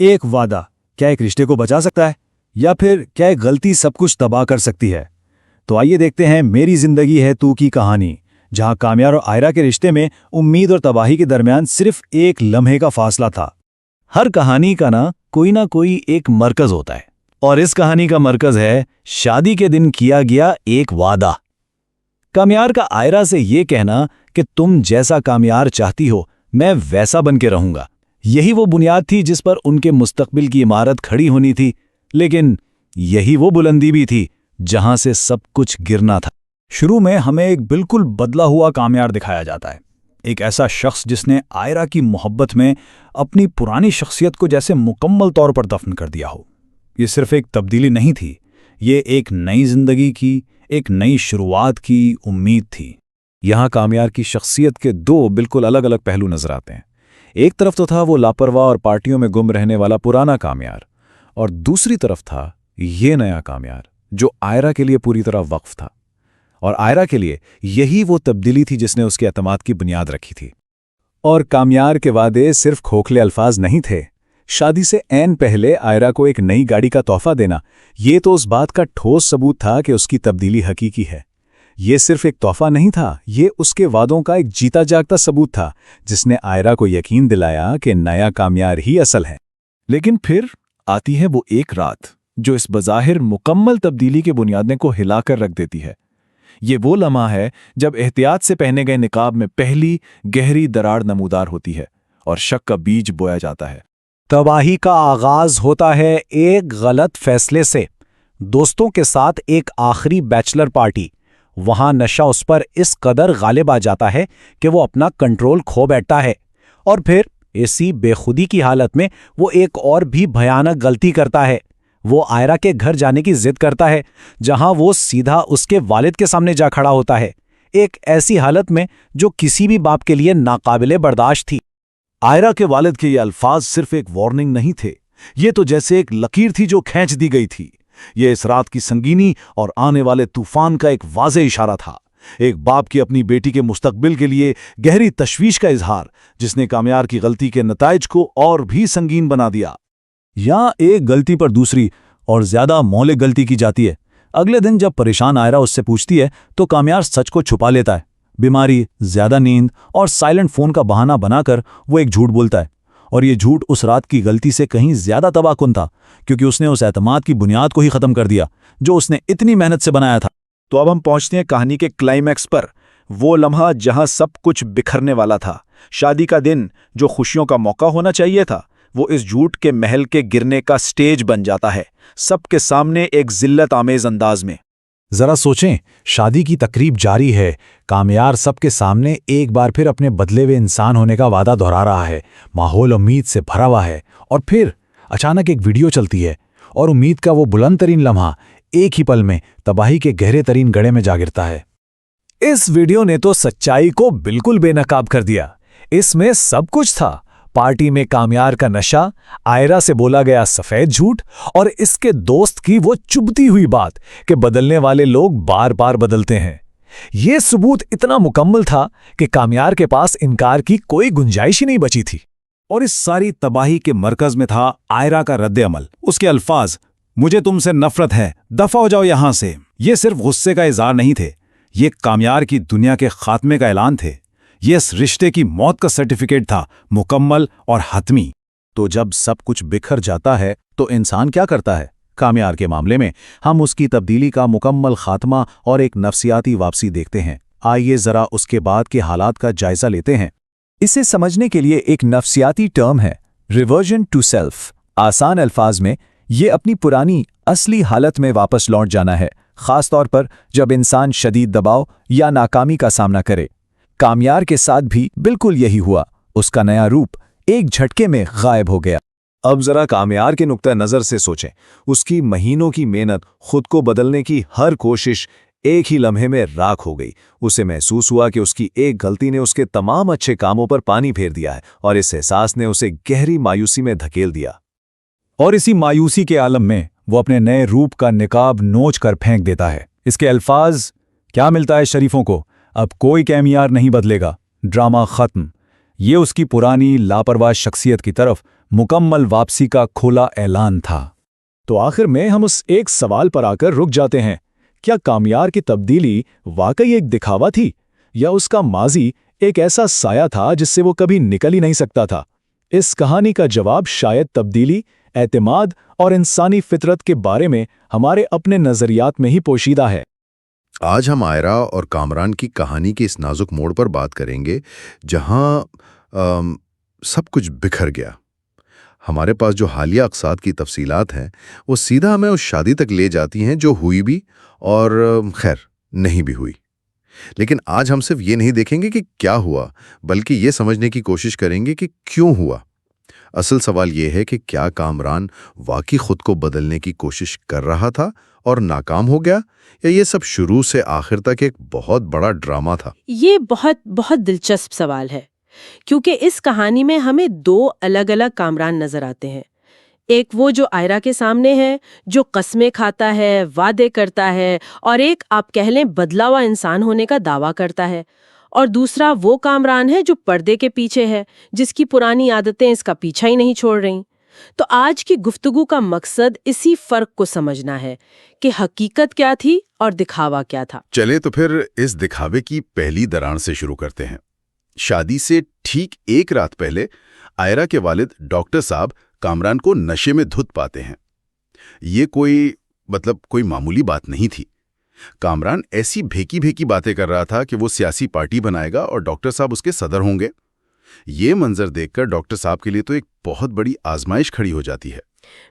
ایک وعدہ کیا ایک رشتے کو بچا سکتا ہے یا پھر کیا ایک غلطی سب کچھ تباہ کر سکتی ہے؟ تو آئیے دیکھتے ہیں میری زندگی ہے تو کی کہانی، جہاں کامیار اور آئرہ کے رشتے میں امید اور تباہی کے درمیان صرف ایک لمحے کا فاصلہ تھا۔ ہر کہانی کا نہ کوئی ایک مرکز ہوتا ہے، اور اس کہانی کا مرکز ہے شادی کے دن کیا گیا ایک وعدہ۔ کامیار کا آئرہ سے یہ کہنا کہ تم جیسا کامیار چاہتی ہو میں ویسا بن کے رہوں گا، یہی وہ بنیاد تھی جس پر ان کے مستقبل کی عمارت کھڑی ہونی تھی، لیکن یہی وہ بلندی بھی تھی جہاں سے سب کچھ گرنا تھا۔ شروع میں ہمیں ایک بالکل بدلا ہوا کامیار دکھایا جاتا ہے، ایک ایسا شخص جس نے آئرہ کی محبت میں اپنی پرانی شخصیت کو جیسے مکمل طور پر دفن کر دیا ہو۔ یہ صرف ایک تبدیلی نہیں تھی، یہ ایک نئی زندگی کی، ایک نئی شروعات کی امید تھی۔ یہاں کامیار کی شخصیت کے دو بالکل الگ الگ پہلو نظر آتے ہیں۔ ایک طرف تو تھا وہ لاپرواہ اور پارٹیوں میں گم رہنے والا پرانا کامیار، اور دوسری طرف تھا یہ نیا کامیار جو آئرہ کے لیے پوری طرح وقف تھا، اور آئرہ کے لیے یہی وہ تبدیلی تھی جس نے اس کے اعتماد کی بنیاد رکھی تھی۔ اور کامیار کے وعدے صرف کھوکھلے الفاظ نہیں تھے۔ شادی سے عین پہلے آئرہ کو ایک نئی گاڑی کا تحفہ دینا، یہ تو اس بات کا ٹھوس ثبوت تھا کہ اس کی تبدیلی حقیقی ہے۔ یہ صرف ایک تحفہ نہیں تھا، یہ اس کے وعدوں کا ایک جیتا جاگتا ثبوت تھا جس نے آئرہ کو یقین دلایا کہ نیا کامیار ہی اصل ہے۔ لیکن پھر آتی ہے وہ ایک رات جو اس بظاہر مکمل تبدیلی کے بنیادیں کو ہلا کر رکھ دیتی ہے۔ یہ وہ لمحہ ہے جب احتیاط سے پہنے گئے نقاب میں پہلی گہری دراڑ نمودار ہوتی ہے اور شک کا بیج بویا جاتا ہے۔ تباہی کا آغاز ہوتا ہے ایک غلط فیصلے سے۔ دوستوں کے ساتھ ایک آخری بیچلر پارٹی، وہاں نشہ اس پر اس قدر غالب آ جاتا ہے کہ وہ اپنا کنٹرول کھو بیٹھتا ہے، اور پھر اسی بے خودی کی حالت میں وہ ایک اور بھی بھیانک غلطی کرتا ہے۔ وہ آئرہ کے گھر جانے کی ضد کرتا ہے، جہاں وہ سیدھا اس کے والد کے سامنے جا کھڑا ہوتا ہے، ایک ایسی حالت میں جو کسی بھی باپ کے لیے ناقابل برداشت تھی۔ آئرہ کے والد کے یہ الفاظ صرف ایک وارننگ نہیں تھے، یہ تو جیسے ایک لکیر تھی جو کھینچ دی گئی تھی۔ یہ اس رات کی سنگینی اور آنے والے طوفان کا ایک واضح اشارہ تھا، ایک باپ کی اپنی بیٹی کے مستقبل کے لیے گہری تشویش کا اظہار، جس نے کامیار کی غلطی کے نتائج کو اور بھی سنگین بنا دیا۔ یہاں ایک غلطی پر دوسری اور زیادہ مہلک غلطی کی جاتی ہے۔ اگلے دن جب پریشان آئرہ اس سے پوچھتی ہے تو کامیار سچ کو چھپا لیتا ہے۔ بیماری، زیادہ نیند اور سائلنٹ فون کا بہانہ بنا کر وہ ایک جھوٹ بولتا ہے، اور یہ جھوٹ اس رات کی غلطی سے کہیں زیادہ تباہ کن تھا، کیونکہ اس نے اس اعتماد کی بنیاد کو ہی ختم کر دیا جو اس نے اتنی محنت سے بنایا تھا۔ تو اب ہم پہنچتے ہیں کہانی کے کلائمیکس پر، وہ لمحہ جہاں سب کچھ بکھرنے والا تھا۔ شادی کا دن جو خوشیوں کا موقع ہونا چاہیے تھا، وہ اس جھوٹ کے محل کے گرنے کا سٹیج بن جاتا ہے، سب کے سامنے ایک ذلت آمیز انداز میں۔ ذرا سوچیں، شادی کی تقریب جاری ہے، کامیار سب کے سامنے ایک بار پھر اپنے بدلے ہوئے انسان ہونے کا وعدہ دہرا رہا ہے، ماحول امید سے بھرا ہوا ہے، اور پھر اچانک ایک ویڈیو چلتی ہے اور امید کا وہ بلند ترین لمحہ ایک ہی پل میں تباہی کے گہرے ترین گڑھے میں جا گرتا ہے۔ اس ویڈیو نے تو سچائی کو بالکل بے نقاب کر دیا۔ اس میں سب کچھ تھا، پارٹی میں کامیار کا نشہ، آئرہ سے بولا گیا سفید جھوٹ، اور اس کے دوست کی وہ چبھتی ہوئی بات کہ بدلنے والے لوگ بار بار بدلتے ہیں۔ یہ ثبوت اتنا مکمل تھا کہ کامیار کے پاس انکار کی کوئی گنجائش ہی نہیں بچی تھی۔ اور اس ساری تباہی کے مرکز میں تھا آئرہ کا رد عمل، اس کے الفاظ، مجھے تم سے نفرت ہے، دفع ہو جاؤ یہاں سے۔ یہ صرف غصے کا اظہار نہیں تھے، یہ کامیار کی دنیا کے خاتمے کا اعلان تھے، یہ اس رشتے کی موت کا سرٹیفکیٹ تھا، مکمل اور حتمی۔ تو جب سب کچھ بکھر جاتا ہے تو انسان کیا کرتا ہے؟ کامیار کے معاملے میں ہم اس کی تبدیلی کا مکمل خاتمہ اور ایک نفسیاتی واپسی دیکھتے ہیں۔ آئیے ذرا اس کے بعد کے حالات کا جائزہ لیتے ہیں۔ اسے سمجھنے کے لیے ایک نفسیاتی ٹرم ہے، ریورژن ٹو سیلف۔ آسان الفاظ میں یہ اپنی پرانی اصلی حالت میں واپس لوٹ جانا ہے، خاص طور پر جب انسان شدید دباؤ یا ناکامی کا سامنا کرے۔ کامیار کے ساتھ بھی بالکل یہی ہوا، اس کا نیا روپ ایک جھٹکے میں غائب ہو گیا۔ اب ذرا کامیار کے نقطہ نظر سے سوچیں، اس کی مہینوں کی محنت، خود کو بدلنے کی ہر کوشش ایک ہی لمحے میں راکھ ہو گئی۔ اسے محسوس ہوا کہ اس کی ایک غلطی نے اس کے تمام اچھے کاموں پر پانی پھیر دیا ہے، اور اس احساس نے اسے گہری مایوسی میں دھکیل دیا۔ اور اسی مایوسی کے عالم میں وہ اپنے نئے روپ کا نقاب نوچ کر پھینک دیتا ہے۔ اس کے الفاظ، کیا ملتا ہے شریفوں کو، اب کوئی کامیار نہیں بدلے گا، ڈرامہ ختم۔ یہ اس کی پرانی لاپرواہ شخصیت کی طرف مکمل واپسی کا کھلا اعلان تھا۔ تو آخر میں ہم اس ایک سوال پر آ کر رک جاتے ہیں، کیا کامیار کی تبدیلی واقعی ایک دکھاوا تھی، یا اس کا ماضی ایک ایسا سایہ تھا جس سے وہ کبھی نکل ہی نہیں سکتا تھا؟ اس کہانی کا جواب شاید تبدیلی، اعتماد اور انسانی فطرت کے بارے میں ہمارے اپنے نظریات میں ہی پوشیدہ ہے۔ آج ہم آئرہ اور کامران کی کہانی کے اس نازک موڑ پر بات کریں گے جہاں سب کچھ بکھر گیا۔ ہمارے پاس جو حالیہ اقساط کی تفصیلات ہیں وہ سیدھا ہمیں اس شادی تک لے جاتی ہیں جو ہوئی بھی اور خیر نہیں بھی ہوئی۔ لیکن آج ہم صرف یہ نہیں دیکھیں گے کہ کیا ہوا، بلکہ یہ سمجھنے کی کوشش کریں گے کہ کیوں ہوا۔ اصل سوال یہ ہے کہ کیا کامران واقعی خود کو بدلنے کی کوشش کر رہا تھا اور ناکام ہو گیا، یا یہ سب شروع سے آخر تک ایک بہت بڑا ڈرامہ تھا؟ یہ بہت دلچسپ سوال ہے، کیونکہ اس کہانی میں ہمیں دو الگ الگ کامران نظر آتے ہیں۔ ایک وہ جو آئرہ کے سامنے ہے، جو قسمیں کھاتا ہے، وعدے کرتا ہے، اور ایک آپ کہہ لیں بدلا ہوا انسان ہونے کا دعویٰ کرتا ہے، اور دوسرا وہ کامران ہے جو پردے کے پیچھے ہے، جس کی پرانی عادتیں اس کا پیچھا ہی نہیں چھوڑ رہی۔ تو آج کی گفتگو کا مقصد اسی فرق کو سمجھنا ہے کہ حقیقت کیا تھی اور دکھاوا کیا تھا۔ چلے تو پھر اس دکھاوے کی پہلی دوران سے شروع کرتے ہیں۔ شادی سے ٹھیک ایک رات پہلے آئرہ کے والد ڈاکٹر صاحب کامران کو نشے میں دھت پاتے ہیں۔ یہ کوئی معمولی بات نہیں تھی۔ کامران ایسی بھیکی باتیں کر رہا تھا کہ وہ سیاسی پارٹی بنائے گا اور ڈاکٹر صاحب اس کے صدر ہوں گے۔ یہ منظر دیکھ کر ڈاکٹر صاحب کے لیے تو ایک بہت بڑی آزمائش کھڑی ہو جاتی ہے۔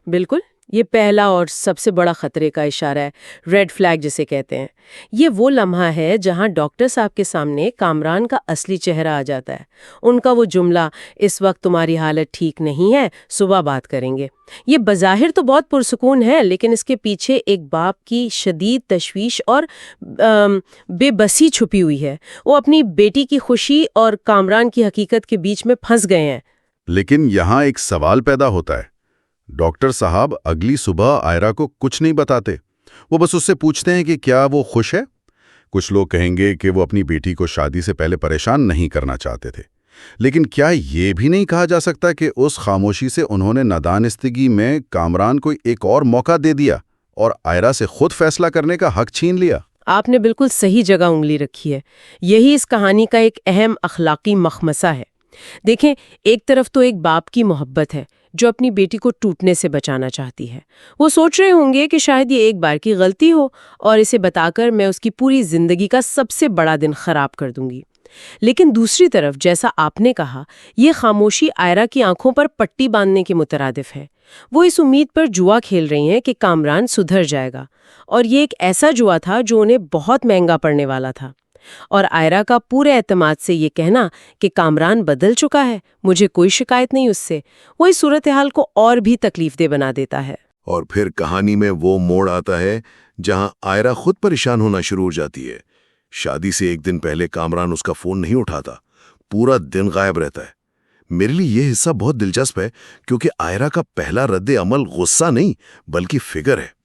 بالکل، یہ پہلا اور سب سے بڑا خطرے کا اشارہ ہے، ریڈ فلیگ جسے کہتے ہیں۔ یہ وہ لمحہ ہے جہاں ڈاکٹر صاحب کے سامنے کامران کا اصلی چہرہ آ جاتا ہے۔ ان کا وہ جملہ، اس وقت تمہاری حالت ٹھیک نہیں ہے، صبح بات کریں گے، یہ بظاہر تو بہت پرسکون ہے، لیکن اس کے پیچھے ایک باپ کی شدید تشویش اور بے بسی چھپی ہوئی ہے۔ وہ اپنی بیٹی کی خوشی اور کامران کی حقیقت کے بیچ میں پھنس گئے ہیں۔ لیکن یہاں ایک سوال پیدا ہوتا ہے۔ ڈاکٹر صاحب اگلی صبح آئرہ کو کچھ نہیں بتاتے، وہ بس اس سے پوچھتے ہیں کہ کیا وہ خوش ہے۔ کچھ لوگ کہیں گے کہ وہ اپنی بیٹی کو شادی سے پہلے پریشان نہیں کرنا چاہتے تھے، لیکن کیا یہ بھی نہیں کہا جا سکتا کہ اس خاموشی سے انہوں نے نادانستگی میں کامران کو ایک اور موقع دے دیا اور آئرہ سے خود فیصلہ کرنے کا حق چھین لیا؟ آپ نے بالکل صحیح جگہ انگلی رکھی ہے۔ یہی اس کہانی کا ایک اہم اخلاقی مخمصہ ہے۔ دیکھیں، ایک طرف تو ایک باپ کی محبت ہے جو اپنی بیٹی کو ٹوٹنے سے بچانا چاہتی ہے۔ وہ سوچ رہے ہوں گے کہ شاید یہ ایک بار کی غلطی ہو اور اسے بتا کر میں اس کی پوری زندگی کا سب سے بڑا دن خراب کر دوں گی۔ لیکن دوسری طرف، جیسا آپ نے کہا، یہ خاموشی آئرہ کی آنکھوں پر پٹی باندھنے کے مترادف ہے۔ وہ اس امید پر جوا کھیل رہی ہیں کہ کامران سدھر جائے گا، اور یہ ایک ایسا جوا تھا جو انہیں بہت مہنگا پڑنے والا تھا۔ اور آئرہ کا پورے اعتماد سے یہ کہنا کہ کامران بدل چکا ہے، مجھے کوئی شکایت نہیں اس سے، وہ اس صورتحال کو اور بھی تکلیف دہ بنا دیتا ہے۔ اور پھر کہانی میں وہ موڑ آتا ہے جہاں آئرہ خود پریشان ہونا شروع ہو جاتی ہے۔ شادی سے ایک دن پہلے کامران اس کا فون نہیں اٹھاتا، پورا دن غائب رہتا ہے۔ میرے لیے یہ حصہ بہت دلچسپ ہے کیونکہ آئرہ کا پہلا رد عمل غصہ نہیں بلکہ فکر ہے۔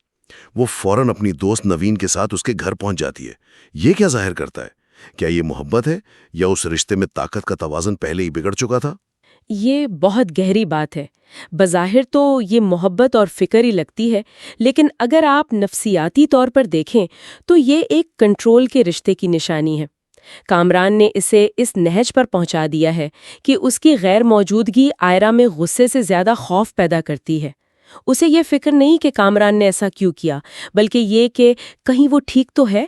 وہ فوراً اپنی دوست نوین کے ساتھ اس کے گھر پہنچ جاتی ہے۔ یہ کیا ظاہر کرتا ہے؟ کیا یہ محبت ہے یا اس رشتے میں طاقت کا توازن پہلے ہی بگڑ چکا تھا؟ یہ بہت گہری بات ہے۔ بظاہر تو یہ محبت اور فکر ہی لگتی ہے، لیکن اگر آپ نفسیاتی طور پر دیکھیں تو یہ ایک کنٹرول کے رشتے کی نشانی ہے۔ کامران نے اسے اس نہج پر پہنچا دیا ہے کہ اس کی غیر موجودگی آئرہ میں غصے سے زیادہ خوف پیدا کرتی ہے۔ اسے یہ فکر نہیں کہ کامران نے ایسا کیوں کیا، بلکہ یہ کہ کہیں وہ ٹھیک تو ہے۔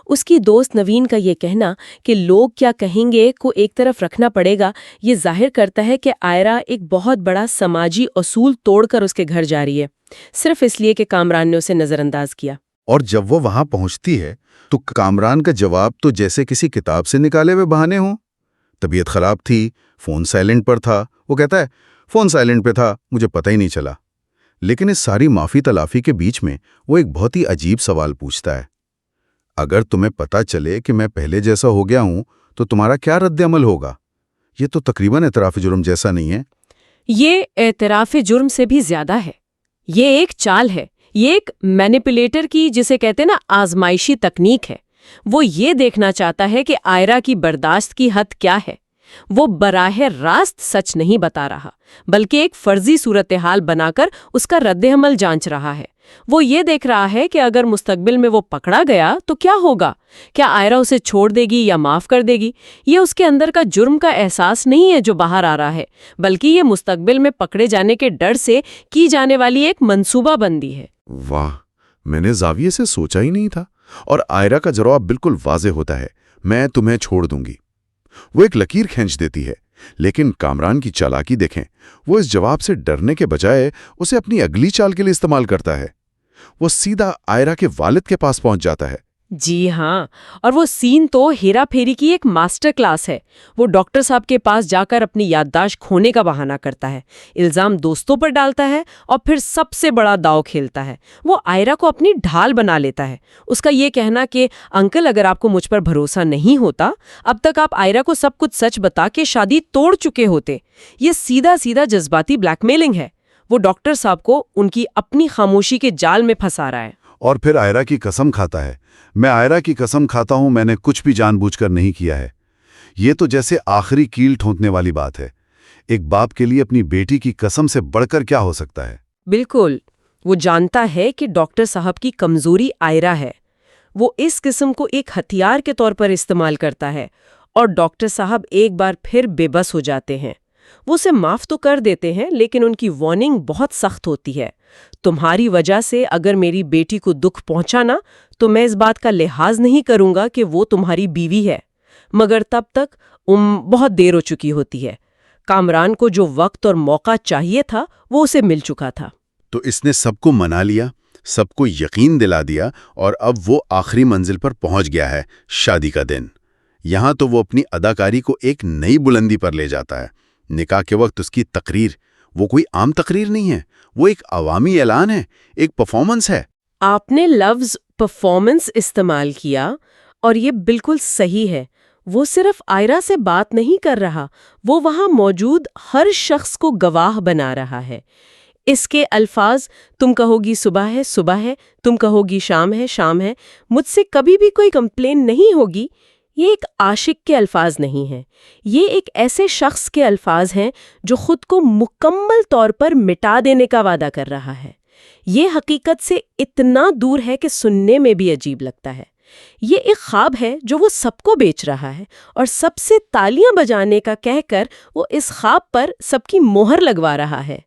اس کی دوست نوین کا یہ کہنا کہ لوگ کیا کہیں گے کو ایک طرف رکھنا پڑے گا، یہ ظاہر کرتا ہے کہ آئرہ ایک بہت بڑا سماجی اصول توڑ کر اس کے گھر جا رہی ہے، صرف اس لیے کہ کامران نے اسے نظر انداز کیا۔ اور جب وہ وہاں پہنچتی ہے تو کامران کا جواب تو جیسے کسی کتاب سے نکالے ہوئے بہانے ہوں۔ طبیعت خراب تھی، فون سائلنٹ پر تھا، وہ کہتا ہے فون سائلنٹ پہ تھا، مجھے پتہ ہی نہیں چلا۔ لیکن اس ساری معافی تلافی کے بیچ میں وہ ایک بہت ہی عجیب سوال پوچھتا ہے، اگر تمہیں پتہ چلے کہ میں پہلے جیسا ہو گیا ہوں تو تمہارا کیا رد عمل ہوگا؟ یہ تو تقریباً اعتراف جرم جیسا نہیں ہے۔ یہ اعتراف جرم سے بھی زیادہ ہے۔ یہ ایک چال ہے، یہ ایک مینیپولیٹر کی، جسے کہتے ہیں نا، آزمائشی تکنیک ہے۔ وہ یہ دیکھنا چاہتا ہے کہ آئرہ کی برداشت کی حد کیا ہے۔ وہ براہ راست سچ نہیں بتا رہا بلکہ ایک فرضی صورتحال بنا کر اس کا رد عمل جانچ رہا ہے۔ وہ یہ دیکھ رہا ہے کہ اگر مستقبل میں وہ پکڑا گیا تو کیا ہوگا، کیا آئرہ اسے چھوڑ دے گی یا معاف کر دے گی۔ یہ اس کے اندر کا جرم کا احساس نہیں ہے جو باہر آ رہا ہے، بلکہ یہ مستقبل میں پکڑے جانے کے ڈر سے کی جانے والی ایک منصوبہ بندی ہے۔ واہ، میں نے زاویے سے سوچا ہی نہیں تھا۔ اور آئرہ کا جواب بالکل واضح ہوتا ہے، میں تمہیں چھوڑ دوں گی۔ وہ ایک لکیر کھینچ دیتی ہے، لیکن کامران کی چالاکی دیکھیں۔ وہ اس جواب سے ڈرنے کے بجائے اسے اپنی اگلی چال کے لیے استعمال کرتا ہے۔ وہ سیدھا آئرہ کے والد کے پاس پہنچ جاتا ہے۔ جی ہاں، اور وہ سین تو ہیرا پھیری کی ایک ماسٹر کلاس ہے۔ وہ ڈاکٹر صاحب کے پاس جا کر اپنی یادداشت کھونے کا بہانہ کرتا ہے، الزام دوستوں پر ڈالتا ہے اور پھر سب سے بڑا داؤ کھیلتا ہے۔ وہ آئرہ کو اپنی ڈھال بنا لیتا ہے۔ اس کا یہ کہنا کہ انکل اگر آپ کو مجھ پر بھروسہ نہیں ہوتا اب تک آپ آئرہ کو سب کچھ سچ بتا کے شادی توڑ چکے ہوتے، یہ سیدھا سیدھا جذباتی بلیک میلنگ ہے۔ وہ ڈاکٹر صاحب کو ان کی اپنی خاموشی کے جال میں پھنسا رہا ہے۔ اور پھر آئرہ کی قسم کھاتا ہے، میں آئرہ کی قسم کھاتا ہوں میں نے کچھ بھی جان بوجھ کر نہیں کیا ہے۔ یہ تو جیسے آخری کیل ٹھونکنے والی بات ہے۔ ایک باپ کے لیے اپنی بیٹی کی قسم سے بڑھ کر کیا ہو سکتا ہے؟ بالکل، وہ جانتا ہے کہ ڈاکٹر صاحب کی کمزوری آئرہ ہے۔ وہ اس قسم کو ایک ہتھیار کے طور پر استعمال کرتا ہے اور ڈاکٹر صاحب ایک بار پھر بے بس ہو جاتے ہیں۔ وہ اسے معاف تو کر دیتے ہیں لیکن ان کی وارننگ بہت سخت ہوتی ہے۔ تمہاری وجہ سے اگر میری بیٹی کو دکھ پہنچا نا تو میں اس بات کا لحاظ نہیں کروں گا کہ وہ تمہاری بیوی ہے۔ مگر تب تک بہت دیر ہو چکی ہوتی ہے۔ کامران کو جو وقت اور موقع چاہیے تھا وہ اسے مل چکا تھا۔ تو اس نے سب کو منا لیا، سب کو یقین دلا دیا، اور اب وہ آخری منزل پر پہنچ گیا ہے، شادی کا دن۔ یہاں تو وہ اپنی اداکاری کو ایک نئی بلندی پر لے جاتا ہے۔ نکاح کے وقت اس کی تقریر وہ کوئی عام تقریر نہیں ہے، وہ ایک عوامی اعلان ہے، ایک پرفارمنس ہے۔ آپ نے لفظ پرفارمنس استعمال کیا اور یہ بالکل صحیح ہے۔ وہ صرف آئرہ سے بات نہیں کر رہا، وہ وہاں موجود ہر شخص کو گواہ بنا رہا ہے۔ اس کے الفاظ، تم کہو گی صبح ہے صبح ہے، تم کہو گی شام ہے شام ہے، مجھ سے کبھی بھی کوئی کمپلین نہیں ہوگی، یہ ایک عاشق کے الفاظ نہیں ہیں، یہ ایک ایسے شخص کے الفاظ ہیں جو خود کو مکمل طور پر مٹا دینے کا وعدہ کر رہا ہے۔ یہ حقیقت سے اتنا دور ہے کہ سننے میں بھی عجیب لگتا ہے۔ یہ ایک خواب ہے جو وہ سب کو بیچ رہا ہے، اور سب سے تالیاں بجانے کا کہہ کر وہ اس خواب پر سب کی مہر لگوا رہا ہے۔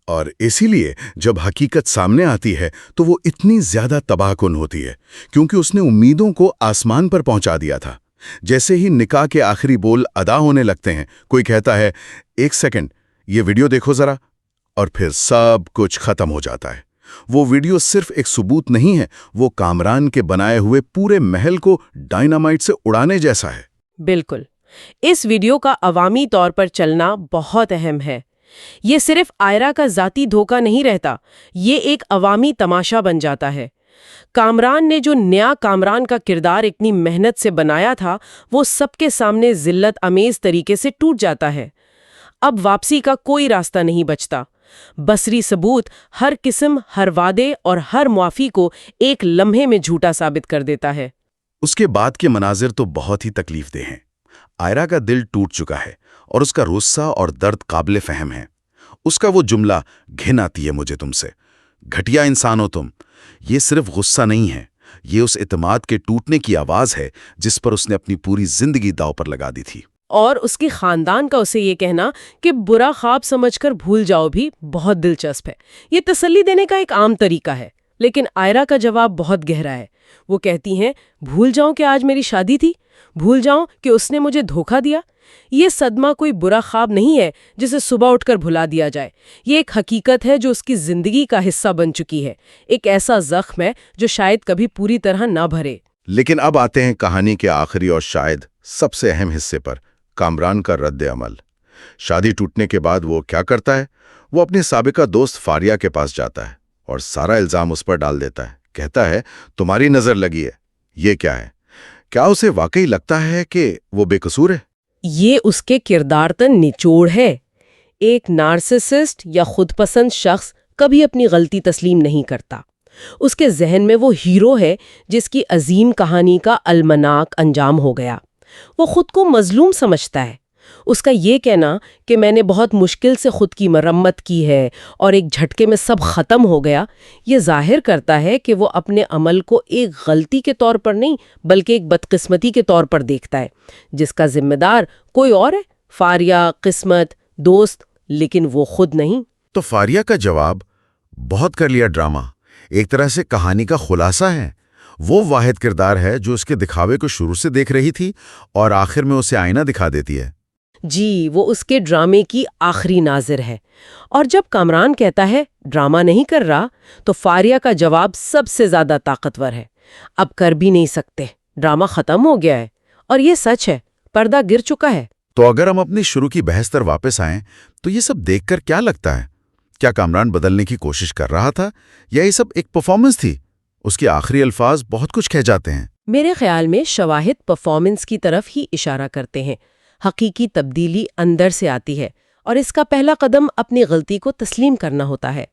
اور اسی لیے جب حقیقت سامنے آتی ہے تو وہ اتنی زیادہ تباہ کن ہوتی ہے، کیونکہ اس نے امیدوں کو آسمان پر پہنچا دیا تھا۔ جیسے ہی نکاح کے آخری بول ادا ہونے لگتے ہیں، کوئی کہتا ہے ایک سیکنڈ یہ ویڈیو دیکھو ذرا، اور پھر سب کچھ ختم ہو جاتا ہے۔ وہ ویڈیو صرف ایک ثبوت نہیں ہے، وہ کامران کے بنائے ہوئے پورے محل کو ڈائنامائٹ سے اڑانے جیسا ہے۔ بالکل، اس ویڈیو کا عوامی طور پر چلنا بہت اہم ہے۔ یہ صرف آئرہ کا ذاتی دھوکہ نہیں رہتا، یہ ایک عوامی تماشا بن جاتا ہے۔ کامران نے جو نیا کامران کا کردار اتنی محنت سے بنایا تھا وہ سب کے سامنے ذلت امیز طریقے سے ٹوٹ جاتا ہے۔ اب واپسی کا کوئی راستہ نہیں بچتا۔ بصری ثبوت ہر قسم، ہر وعدے اور ہر معافی کو ایک لمحے میں جھوٹا ثابت کر دیتا ہے۔ اس کے بعد کے مناظر تو بہت ہی تکلیف دہ ہیں۔ آئرہ کا دل ٹوٹ چکا ہے اور اس کا غصہ اور درد قابل فہم ہے۔ اس کا وہ جملہ، گھن آتی ہے مجھے تم سے، گھٹیا انسان ہو تم، یہ صرف غصہ نہیں ہے، یہ اس اعتماد کے ٹوٹنے کی آواز ہے جس پر اس نے اپنی پوری زندگی داؤ پر لگا دی تھی۔ اور اس کی خاندان کا اسے یہ کہنا کہ برا خواب سمجھ کر بھول جاؤ بھی بہت دلچسپ ہے۔ یہ تسلی دینے کا ایک عام طریقہ ہے، لیکن آئرہ کا جواب بہت گہرا ہے۔ وہ کہتی ہیں، بھول جاؤں کہ آج میری شادی تھی، بھول جاؤں کہ اس نے مجھے دھوکہ دیا۔ یہ صدمہ کوئی برا خواب نہیں ہے جسے صبح اٹھ کر بھلا دیا جائے، یہ ایک حقیقت ہے جو اس کی زندگی کا حصہ بن چکی ہے، ایک ایسا زخم ہے جو شاید کبھی پوری طرح نہ بھرے۔ لیکن اب آتے ہیں کہانی کے آخری اور شاید سب سے اہم حصے پر، کامران کا رد عمل۔ شادی ٹوٹنے کے بعد وہ کیا کرتا ہے؟ وہ اپنے سابقہ دوست فاریہ کے پاس جاتا ہے اور سارا الزام اس پر ڈال دیتا ہے۔ کہتا ہے تمہاری نظر لگی ہے۔ یہ کیا ہے؟ کیا اسے واقعی لگتا ہے کہ وہ بے قصور ہے؟ یہ اس کے کردار تن نچوڑ ہے۔ ایک نارسسسٹ یا خود پسند شخص کبھی اپنی غلطی تسلیم نہیں کرتا۔ اس کے ذہن میں وہ ہیرو ہے جس کی عظیم کہانی کا المناک انجام ہو گیا۔ وہ خود کو مظلوم سمجھتا ہے۔ اس کا یہ کہنا کہ میں نے بہت مشکل سے خود کی مرمت کی ہے اور ایک جھٹکے میں سب ختم ہو گیا، یہ ظاہر کرتا ہے کہ وہ اپنے عمل کو ایک غلطی کے طور پر نہیں بلکہ ایک بدقسمتی کے طور پر دیکھتا ہے، جس کا ذمہ دار کوئی اور ہے، فاریہ، قسمت، دوست، لیکن وہ خود نہیں۔ تو فاریہ کا جواب بہت کر لیا ڈرامہ ایک طرح سے کہانی کا خلاصہ ہے۔ وہ واحد کردار ہے جو اس کے دکھاوے کو شروع سے دیکھ رہی تھی اور آخر میں اسے آئینہ دکھا دیتی ہے۔ جی، وہ اس کے ڈرامے کی آخری ناظر ہے۔ اور جب کامران کہتا ہے ڈرامہ نہیں کر رہا، تو فاریہ کا جواب سب سے زیادہ طاقتور ہے۔ اب کر بھی نہیں سکتے، ڈرامہ ختم ہو گیا ہے، اور یہ سچ ہے، پردہ گر چکا ہے۔ تو اگر ہم اپنی شروع کی بحث پر واپس آئیں تو یہ سب دیکھ کر کیا لگتا ہے؟ کیا کامران بدلنے کی کوشش کر رہا تھا یا یہ سب ایک پرفارمنس تھی؟ اس کے آخری الفاظ بہت کچھ کہہ جاتے ہیں۔ میرے خیال میں شواہد پرفارمنس کی طرف ہی اشارہ کرتے ہیں۔ حقیقی تبدیلی اندر سے آتی ہے، اور اس کا پہلا قدم اپنی غلطی کو تسلیم کرنا ہوتا ہے۔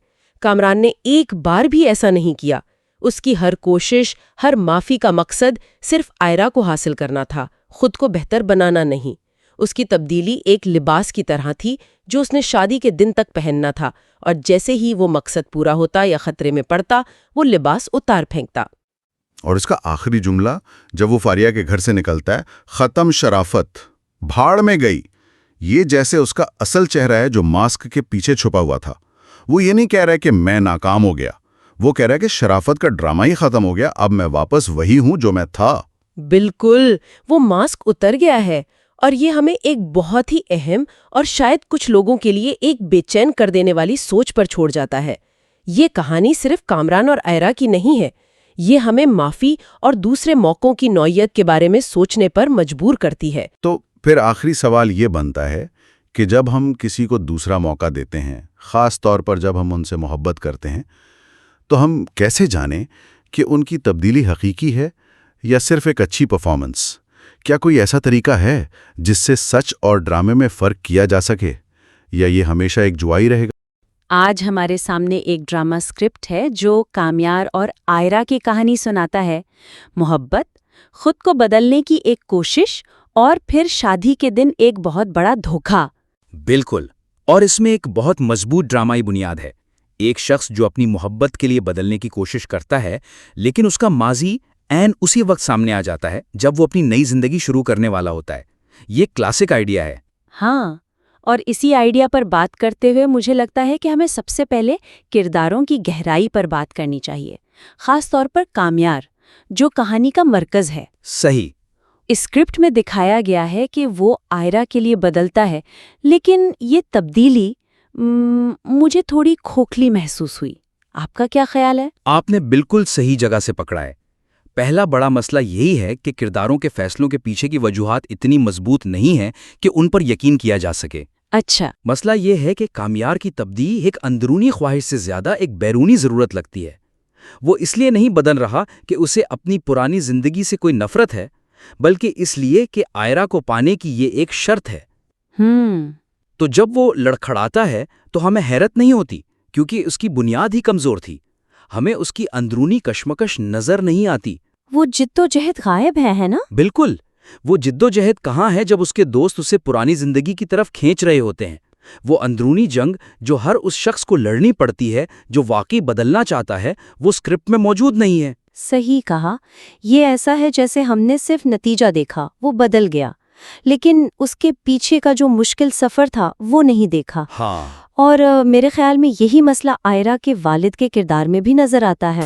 کامران نے ایک بار بھی ایسا نہیں کیا۔ اس کی ہر کوشش، ہر معافی کا مقصد صرف آئرہ کو حاصل کرنا تھا، خود کو بہتر بنانا نہیں۔ اس کی تبدیلی ایک لباس کی طرح تھی جو اس نے شادی کے دن تک پہننا تھا، اور جیسے ہی وہ مقصد پورا ہوتا یا خطرے میں پڑتا، وہ لباس اتار پھینکتا۔ اور اس کا آخری جملہ جب وہ فاریہ کے گھر سے نکلتا ہے، ختم شرافت، بھاڑ میں گئی، یہ جیسے اس کا اصل چہرہ ہے جو ماسک کے پیچھے چھپا ہوا تھا۔ وہ یہ نہیں کہہ رہا ہے کہ میں ناکام ہو گیا، وہ کہہ رہا ہے کہ شرافت کا ڈرامہ ہی ختم ہو گیا، اب میں واپس وہی ہوں جو میں تھا۔ بالکل، وہ ماسک اتر گیا ہے، اور یہ ہمیں ایک بہت ہی اہم اور شاید کچھ لوگوں کے لیے ایک بے چین کر دینے والی سوچ پر چھوڑ جاتا ہے۔ یہ کہانی صرف کامران اور آئرہ کی نہیں ہے، یہ ہمیں معافی اور دوسرے موقعوں کی نوعیت کے بارے میں سوچنے پر مجبور کرتی ہے۔ تو پھر آخری سوال یہ بنتا ہے کہ جب ہم کسی کو دوسرا موقع دیتے ہیں، خاص طور پر جب ہم ان سے محبت کرتے ہیں، تو ہم کیسے جانیں کہ ان کی تبدیلی حقیقی ہے یا صرف ایک اچھی پرفارمنس؟ کیا کوئی ایسا طریقہ ہے جس سے سچ اور ڈرامے میں فرق کیا جا سکے، یا یہ ہمیشہ ایک جوائی رہے گا؟ آج ہمارے سامنے ایک ڈرامہ اسکرپٹ ہے جو کامیار اور آئرہ کی کہانی سناتا ہے، محبت، خود کو بدلنے کی ایک کوشش، اور پھر شادی کے دن ایک بہت بڑا دھوکہ۔ بالکل، اور اس میں ایک بہت مضبوط ڈرامائی بنیاد ہے۔ ایک شخص جو اپنی محبت کے لیے بدلنے کی کوشش کرتا ہے، لیکن اس کا ماضی عین اسی وقت سامنے آ جاتا ہے جب وہ اپنی نئی زندگی شروع کرنے والا ہوتا ہے۔ یہ کلاسک آئیڈیا ہے۔ ہاں، اور اسی آئیڈیا پر بات کرتے ہوئے مجھے لگتا ہے کہ ہمیں سب سے پہلے کرداروں کی گہرائی پر بات کرنی چاہیے، خاص طور پر کامیار، جو کہانی کا مرکز ہے۔ صحیح۔ اسکرپٹ میں دکھایا گیا ہے کہ وہ آئرہ کے لیے بدلتا ہے، لیکن یہ تبدیلی مجھے تھوڑی کھوکھلی محسوس ہوئی۔ آپ کا کیا خیال ہے؟ آپ نے بالکل صحیح جگہ سے پکڑا ہے۔ پہلا بڑا مسئلہ یہی ہے کہ کرداروں کے فیصلوں کے پیچھے کی وجوہات اتنی مضبوط نہیں ہیں کہ ان پر یقین کیا جا سکے۔ اچھا۔ مسئلہ یہ ہے کہ کامیار کی تبدیلی ایک اندرونی خواہش سے زیادہ ایک بیرونی ضرورت لگتی ہے۔ وہ اس لیے نہیں بدل رہا کہ اسے اپنی پرانی زندگی سے کوئی نفرت ہے، بلکہ اس لیے کہ آئرہ کو پانے کی یہ ایک شرط ہے۔ تو جب وہ لڑکھڑاتا ہے تو ہمیں حیرت نہیں ہوتی، کیونکہ اس کی بنیاد ہی کمزور تھی۔ ہمیں اس کی اندرونی کشمکش نظر نہیں آتی۔ وہ جد و جہد غائب ہے نا؟ بالکل، وہ جد و جہد کہاں ہے جب اس کے دوست اسے پرانی زندگی کی طرف کھینچ رہے ہوتے ہیں؟ وہ اندرونی جنگ جو ہر اس شخص کو لڑنی پڑتی ہے جو واقعی بدلنا چاہتا ہے، وہ اسکرپٹ میں موجود نہیں ہے۔ صحیح کہا، یہ ایسا ہے جیسے ہم نے صرف نتیجہ دیکھا، وہ بدل گیا، لیکن اس کے پیچھے کا جو مشکل سفر تھا وہ نہیں دیکھا۔ ہاں، اور میرے خیال میں یہی مسئلہ آئرہ کے والد کے کردار میں بھی نظر آتا ہے۔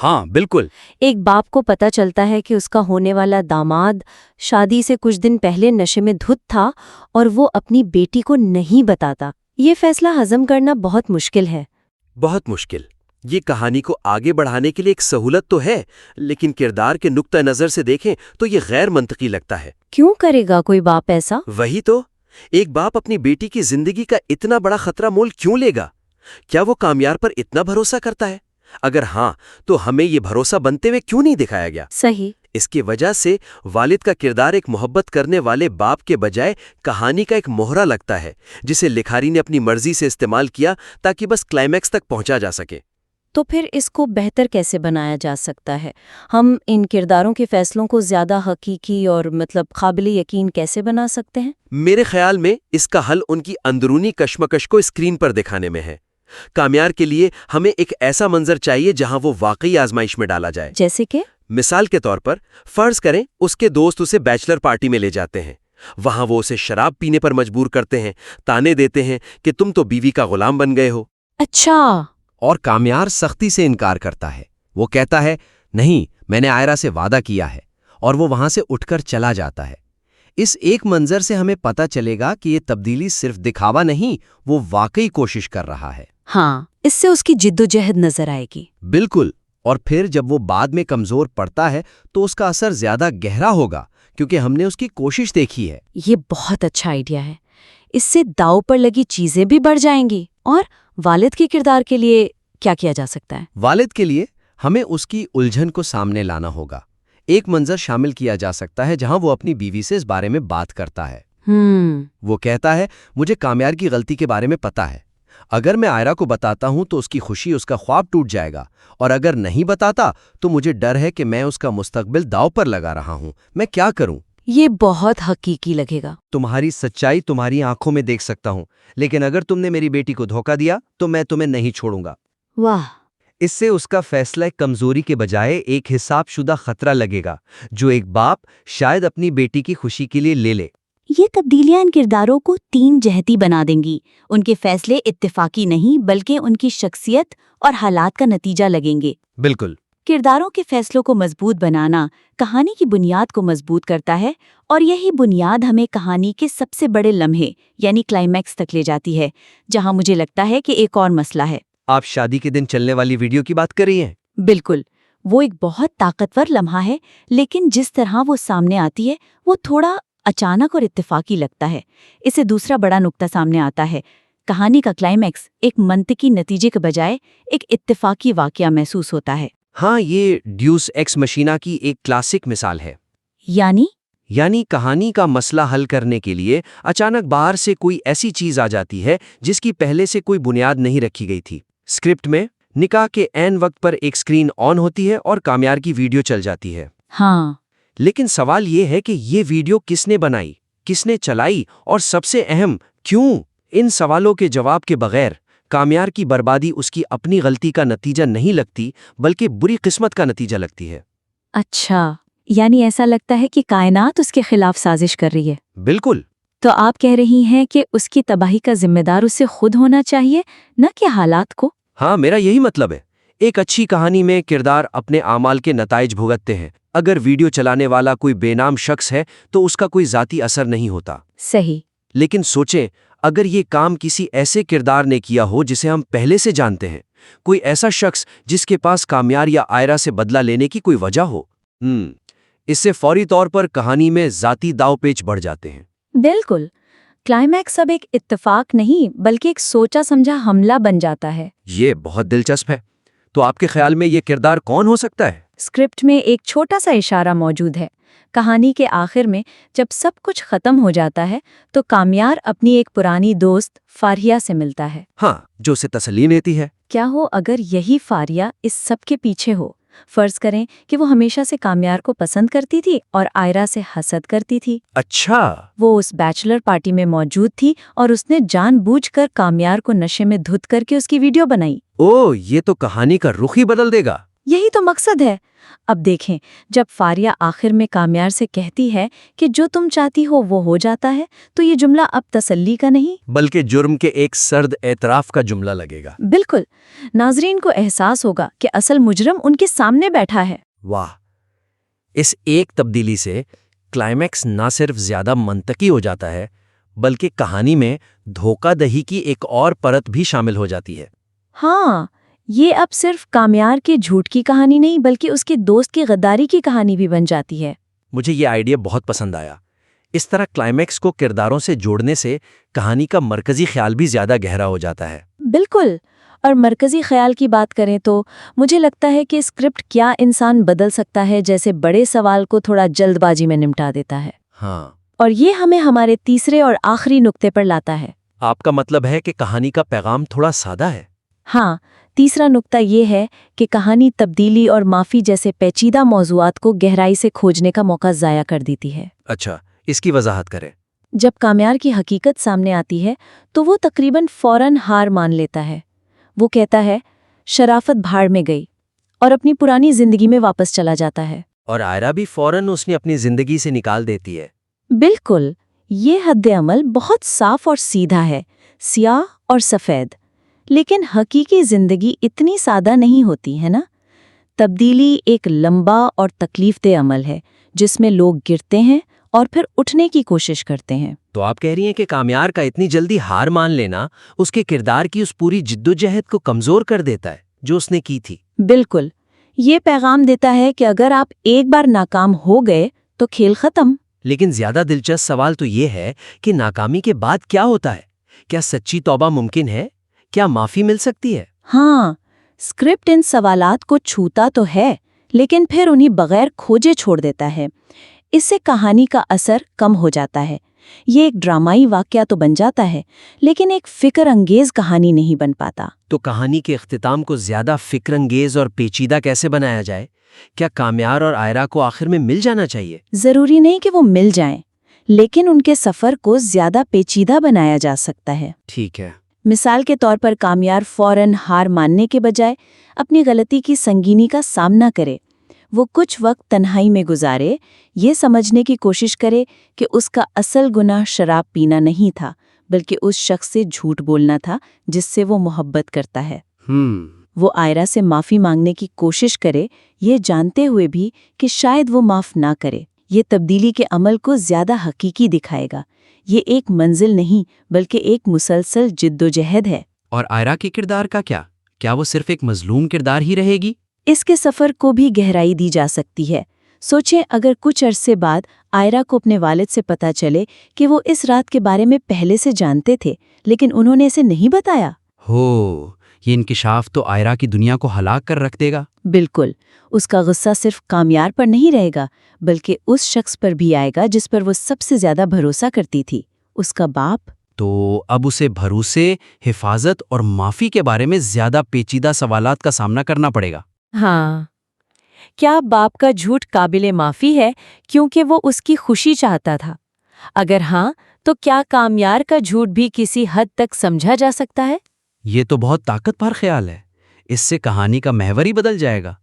ہاں بالکل۔ ایک باپ کو پتہ چلتا ہے کہ اس کا ہونے والا داماد شادی سے کچھ دن پہلے نشے میں دھت تھا، اور وہ اپنی بیٹی کو نہیں بتاتا۔ یہ فیصلہ ہضم کرنا بہت مشکل ہے۔ بہت مشکل۔ یہ کہانی کو آگے بڑھانے کے لیے ایک سہولت تو ہے، لیکن کردار کے نقطہ نظر سے دیکھیں تو یہ غیر منطقی لگتا ہے۔ کیوں کرے گا کوئی باپ ایسا؟ وہی تو، ایک باپ اپنی بیٹی کی زندگی کا اتنا بڑا خطرہ مول کیوں لے گا؟ کیا وہ کامیار پر اتنا بھروسہ کرتا ہے؟ اگر ہاں، تو ہمیں یہ بھروسہ بنتے ہوئے کیوں نہیں دکھایا گیا؟ صحیح۔ اس کی وجہ سے والد کا کردار ایک محبت کرنے والے باپ کے بجائے کہانی کا ایک موہرا لگتا ہے، جسے لکھاری نے اپنی مرضی سے استعمال کیا تاکہ بس کلائمیکس تک پہنچا جا سکے۔ تو پھر اس کو بہتر کیسے بنایا جا سکتا ہے؟ ہم ان کرداروں کے فیصلوں کو زیادہ حقیقی اور قابل یقین کیسے بنا سکتے ہیں؟ میرے خیال میں اس کا حل ان کی اندرونی کشمکش کو اسکرین پر دکھانے میں ہے۔ کامیار کے لیے ہمیں ایک ایسا منظر چاہیے جہاں وہ واقعی آزمائش میں ڈالا جائے۔ جیسے کہ مثال کے طور پر فرض کریں اس کے دوست اسے بیچلر پارٹی میں لے جاتے ہیں، وہاں وہ اسے شراب پینے پر مجبور کرتے ہیں، تانے دیتے ہیں کہ تم تو بیوی کا غلام بن گئے ہو۔ اچھا، اور کامیار سختی سے انکار کرتا ہے۔ وہ کہتا ہے نہیں، میں نے آئرا سے وعدہ کیا ہے، اور وہ وہاں سے اٹھ کر چلا جاتا ہے۔ اس ایک منظر سے ہمیں پتہ چلے گا کہ یہ تبدیلی صرف دکھاوا نہیں، وہ واقعی کوشش کر رہا ہے۔ ہاں، اس سے اس کی جدوجہد نظر آئے گی۔ بالکل، اور پھر جب وہ بعد میں کمزور پڑتا ہے تو اس کا اثر زیادہ گہرا ہوگا، کیونکہ ہم نے اس کی کوشش دیکھی ہے۔ یہ بہت اچھا آئیڈیا ہے۔ اس سے داؤ پر لگی چیزیں بھی بڑھ جائیں گی۔ اور والد کے کردار کے لیے کیا کیا جا سکتا ہے؟ والد کے لیے ہمیں اس کی الجھن کو سامنے لانا ہوگا۔ ایک منظر شامل کیا جا سکتا ہے جہاں وہ اپنی بیوی سے اس بارے میں بات کرتا ہے۔ وہ کہتا ہے مجھے کامیار کی غلطی کے بارے میں پتا ہے، اگر میں آئرا کو بتاتا ہوں تو اس کی خوشی، اس کا خواب ٹوٹ جائے گا، اور اگر نہیں بتاتا تو مجھے ڈر ہے کہ میں اس کا مستقبل داؤ پر لگا رہا ہوں، میں کیا کروں؟ یہ بہت حقیقی لگے گا۔ تمہاری سچائی تمہاری آنکھوں میں دیکھ سکتا ہوں، لیکن اگر تم نے میری بیٹی کو دھوکہ دیا تو میں تمہیں نہیں چھوڑوں گا۔ واہ، اس سے اس کا فیصلہ کمزوری کے بجائے ایک حساب شدہ خطرہ لگے گا جو ایک باپ شاید اپنی بیٹی کی خوشی کے لیے لے لے۔ یہ تبدیلیاں ان کرداروں کو تین جہتی بنا دیں گی۔ ان کے فیصلے اتفاقی نہیں بلکہ ان کی شخصیت اور حالات کا نتیجہ لگیں گے۔ بالکل۔ کرداروں کے فیصلوں کو مضبوط بنانا کہانی کی بنیاد کو مضبوط کرتا ہے، اور یہی بنیاد ہمیں کہانی کے سب سے بڑے لمحے یعنی کلائمیکس تک لے جاتی ہے، جہاں مجھے لگتا ہے کہ ایک اور مسئلہ ہے۔ آپ شادی کے دن چلنے والی ویڈیو کی بات کر رہی ہیں؟ بالکل، وہ ایک بہت طاقتور لمحہ ہے، لیکن جس طرح وہ سامنے آتی ہے وہ تھوڑا اچانک اور اتفاقی لگتا ہے۔ اسے دوسرا بڑا نقطہ سامنے آتا ہے۔ کہانی کا کلائمیکس ایک منطقی نتیجے کے بجائے ایک اتفاقی واقعہ محسوس ہوتا ہے۔ ہاں، یہ ڈیوس ایکس مشینہ کی ایک کلاسک مثال ہے۔ یعنی کہانی کا مسئلہ حل کرنے کے لیے اچانک باہر سے کوئی ایسی چیز آ جاتی ہے جس کی پہلے سے کوئی بنیاد نہیں رکھی گئی تھی۔ اسکرپٹ میں نکاح کے عین وقت پر ایک سکرین آن ہوتی ہے اور کامیار کی ویڈیو چل جاتی ہے۔ ہاں، لیکن سوال یہ ہے کہ یہ ویڈیو کس نے بنائی، کس نے چلائی، اور سب سے اہم کیوں؟ ان سوالوں کے جواب کے بغیر کامیار کی بربادی اس کی اپنی غلطی کا نتیجہ نہیں لگتی بلکہ بری قسمت کا نتیجہ لگتی ہے۔ اچھا، یعنی ایسا لگتا ہے کہ کائنات اس کے خلاف سازش کر رہی ہے۔ بالکل۔ تو آپ کہہ رہی ہیں کہ اس کی تباہی کا ذمہ دار اسے خود ہونا چاہیے، نہ کہ حالات کو؟ ہاں، میرا یہی مطلب ہے۔ ایک اچھی کہانی میں کردار اپنے اعمال کے نتائج بھگتتے ہیں۔ اگر ویڈیو چلانے والا کوئی بے نام شخص ہے تو اس کا کوئی ذاتی اثر نہیں ہوتا۔ صحیح۔ لیکن سوچیں، اگر یہ کام کسی ایسے کردار نے کیا ہو جسے ہم پہلے سے جانتے ہیں، کوئی ایسا شخص جس کے پاس کامیار یا آئرا سے بدلہ لینے کی کوئی وجہ ہو، اس سے فوری طور پر کہانی میں ذاتی داؤ پیچ بڑھ جاتے ہیں۔ بالکل، کلائمیکس اب ایک اتفاق نہیں بلکہ ایک سوچا سمجھا حملہ بن جاتا ہے۔ یہ بہت دلچسپ ہے۔ تو آپ کے خیال میں یہ کردار کون ہو سکتا ہے؟ اسکرپٹ میں ایک چھوٹا سا اشارہ موجود ہے۔ کہانی کے آخر میں جب سب کچھ ختم ہو جاتا ہے تو کامیار اپنی ایک پرانی دوست فاریہ سے ملتا ہے۔ ہاں، جو اسے تسلی دیتی ہے۔ کیا ہو اگر یہی فاریہ اس سب کے پیچھے ہو؟ فرض کریں کہ وہ ہمیشہ سے کامیار کو پسند کرتی تھی اور آئرا سے حسد کرتی تھی۔ اچھا۔ وہ اس بیچلر پارٹی میں موجود تھی اور اس نے جان بوجھ کر کامیار کو نشے میں دھت کر کے اس کی ویڈیو بنائی۔ یہ تو کہانی کا رخ ہی بدل دے گا۔ یہی تو مقصد ہے۔ اب دیکھیں، جب فاریہ آخر میں کامیار سے کہتی ہے کہ جو تم چاہتی ہو وہ ہو جاتا ہے، تو یہ جملہ اب تسلی کا نہیں بلکہ جرم کے ایک سرد اعتراف کا جملہ لگے گا۔ بالکل، ناظرین کو احساس ہوگا کہ اصل مجرم ان کے سامنے بیٹھا ہے۔ واہ، اس ایک تبدیلی سے کلائمیکس نہ صرف زیادہ منطقی ہو جاتا ہے بلکہ کہانی میں دھوکہ دہی کی ایک اور پرت بھی شامل ہو جاتی ہے۔ ہاں، یہ اب صرف کامیار کے جھوٹ کی کہانی نہیں بلکہ اس کے دوست کی غداری کی کہانی بھی بن جاتی ہے۔ مجھے یہ آئیڈیا بہت پسند آیا۔ اس طرح کلائمیکس کو کرداروں سے جوڑنے سے کہانی کا مرکزی خیال بھی زیادہ گہرا ہو جاتا ہے۔ بالکل، اور مرکزی خیال کی بات کریں تو مجھے لگتا ہے کہ اسکرپٹ کیا انسان بدل سکتا ہے جیسے بڑے سوال کو تھوڑا جلد بازی میں نمٹا دیتا ہے۔ ہاں، اور یہ ہمیں ہمارے تیسرے اور آخری نقطے پر لاتا ہے۔ آپ کا مطلب ہے کہ کہانی کا پیغام تھوڑا سادہ ہے؟ ہاں، تیسرا نقطہ یہ ہے کہ کہانی تبدیلی اور معافی جیسے پیچیدہ موضوعات کو گہرائی سے کھوجنے کا موقع ضائع کر دیتی ہے۔ اچھا، اس کی وضاحت کریں۔ جب کامیار کی حقیقت سامنے آتی ہے تو وہ تقریباً فوراً ہار مان لیتا ہے۔ وہ کہتا ہے شرافت بھاڑ میں گئی اور اپنی پرانی زندگی میں واپس چلا جاتا ہے۔ اور آئرہ بھی فوراً اس نے اپنی زندگی سے نکال دیتی ہے۔ بالکل، یہ حد عمل بہت صاف اور سیدھا ہے، سیاہ اور سفید۔ لیکن حقیقی زندگی اتنی سادہ نہیں ہوتی ہے نا؟ تبدیلی ایک لمبا اور تکلیف دہ عمل ہے جس میں لوگ گرتے ہیں اور پھر اٹھنے کی کوشش کرتے ہیں۔ تو آپ کہہ رہی ہیں کہ کامیار کا اتنی جلدی ہار مان لینا اس کے کردار کی اس پوری جدوجہد کو کمزور کر دیتا ہے جو اس نے کی تھی۔ بالکل، یہ پیغام دیتا ہے کہ اگر آپ ایک بار ناکام ہو گئے تو کھیل ختم۔ لیکن زیادہ دلچسپ سوال تو یہ ہے کہ ناکامی کے بعد کیا ہوتا ہے؟ کیا سچی توبہ ممکن ہے؟ کیا معافی مل سکتی ہے؟ ہاں، اسکرپٹ ان سوالات کو چھوتا تو ہے لیکن پھر انہیں بغیر کھوجے چھوڑ دیتا ہے۔ اس سے کہانی کا اثر کم ہو جاتا ہے۔ یہ ایک ڈرامائی واقعہ تو بن جاتا ہے لیکن ایک فکر انگیز کہانی نہیں بن پاتا۔ تو کہانی کے اختتام کو زیادہ فکر انگیز اور پیچیدہ کیسے بنایا جائے؟ کیا کامیار اور آئرہ کو آخر میں مل جانا چاہیے؟ ضروری نہیں کہ وہ مل جائیں، لیکن ان کے سفر کو زیادہ پیچیدہ بنایا جا سکتا ہے۔ ٹھیک ہے۔ مثال کے طور پر کامیار فوراً ہار ماننے کے بجائے اپنی غلطی کی سنگینی کا سامنا کرے۔ وہ کچھ وقت تنہائی میں گزارے، یہ سمجھنے کی کوشش کرے کہ اس کا اصل گناہ شراب پینا نہیں تھا بلکہ اس شخص سے جھوٹ بولنا تھا جس سے وہ محبت کرتا ہے۔ وہ آئرہ سے معافی مانگنے کی کوشش کرے، یہ جانتے ہوئے بھی کہ شاید وہ معاف نہ کرے۔ یہ تبدیلی کے عمل کو زیادہ حقیقی دکھائے گا۔ یہ ایک منزل نہیں بلکہ ایک مسلسل جدوجہد ہے۔ اور آئرہ کے کردار کا کیا؟ کیا وہ صرف ایک مظلوم کردار ہی رہے گی؟ اس کے سفر کو بھی گہرائی دی جا سکتی ہے۔ سوچیں اگر کچھ عرصے بعد آئرہ کو اپنے والد سے پتہ چلے کہ وہ اس رات کے بارے میں پہلے سے جانتے تھے لیکن انہوں نے اسے نہیں بتایا۔ یہ انکشاف تو آئرہ کی دنیا کو ہلاک کر رکھ دے گا۔ بالکل، اس کا غصہ صرف کامیار پر نہیں رہے گا بلکہ اس شخص پر بھی آئے گا جس پر وہ سب سے زیادہ بھروسہ کرتی تھی، اس کا باپ۔ تو اب اسے بھروسے، حفاظت اور معافی کے بارے میں زیادہ پیچیدہ سوالات کا سامنا کرنا پڑے گا۔ ہاں، کیا باپ کا جھوٹ قابل معافی ہے کیونکہ وہ اس کی خوشی چاہتا تھا؟ اگر ہاں، تو کیا کامیار کا جھوٹ بھی کسی حد تک سمجھا جا سکتا ہے؟ یہ تو بہت طاقت بھر خیال ہے۔ اس سے کہانی کا محور ہی بدل جائے گا۔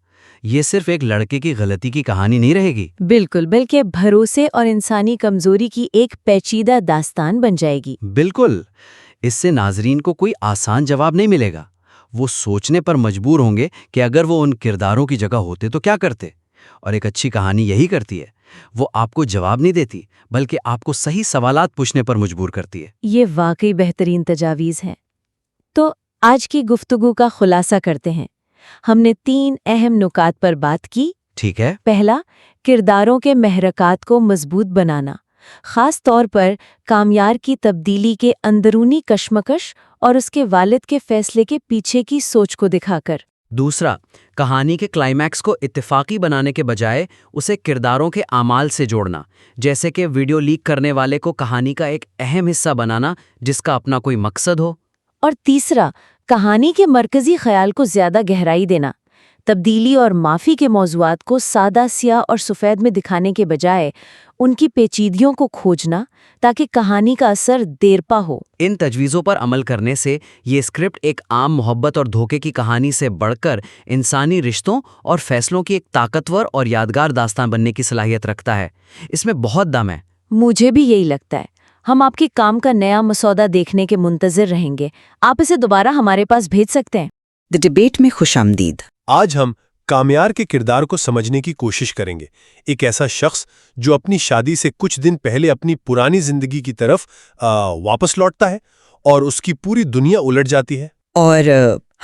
یہ صرف ایک لڑکے کی غلطی کی کہانی نہیں رہے گی۔ بالکل، بلکہ بھروسے اور انسانی کمزوری کی ایک پیچیدہ داستان بن جائے گی۔ بالکل، اس سے ناظرین کو کوئی آسان جواب نہیں ملے گا۔ وہ سوچنے پر مجبور ہوں گے کہ اگر وہ ان کرداروں کی جگہ ہوتے تو کیا کرتے۔ اور ایک اچھی کہانی یہی کرتی ہے، وہ آپ کو جواب نہیں دیتی بلکہ آپ کو صحیح سوالات پوچھنے پر مجبور کرتی ہے۔ یہ واقعی بہترین تجاویز ہیں۔ تو آج کی گفتگو کا خلاصہ کرتے ہیں۔ ہم نے 3 اہم نکات پر بات کی۔ ٹھیک ہے۔ پہلا، کرداروں کے محرکات کو مضبوط بنانا، خاص طور پر کامیار کی تبدیلی کے اندرونی کشمکش اور اس کے والد کے فیصلے کے پیچھے کی سوچ کو دکھا کر۔ دوسرا، کہانی کے کلائمیکس کو اتفاقی بنانے کے بجائے اسے کرداروں کے اعمال سے جوڑنا، جیسے کہ ویڈیو لیک کرنے والے کو کہانی کا ایک اہم حصہ بنانا جس کا اپنا کوئی مقصد ہو۔ اور تیسرا، کہانی کے مرکزی خیال کو زیادہ گہرائی دینا، تبدیلی اور معافی کے موضوعات کو سادہ سیاہ اور سفید میں دکھانے کے بجائے ان کی پیچیدگیوں کو کھوجنا تاکہ کہانی کا اثر دیرپا ہو۔ ان تجویزوں پر عمل کرنے سے یہ اسکرپٹ ایک عام محبت اور دھوکے کی کہانی سے بڑھ کر انسانی رشتوں اور فیصلوں کی ایک طاقتور اور یادگار داستان بننے کی صلاحیت رکھتا ہے۔ اس میں بہت دم ہے۔ مجھے بھی یہی لگتا ہے۔ ہم آپ کے کام کا نیا مسودہ دیکھنے کے منتظر رہیں گے۔ آپ اسے دوبارہ ہمارے پاس بھیج سکتے ہیں۔ دی ڈیبیٹ میں خوش آمدید۔ آج ہم کامیار کے کردار کو سمجھنے کی کوشش کریں گے۔ ایک ایسا شخص جو اپنی شادی سے کچھ دن پہلے اپنی پرانی زندگی کی طرف واپس لوٹتا ہے اور اس کی پوری دنیا الٹ جاتی ہے۔ اور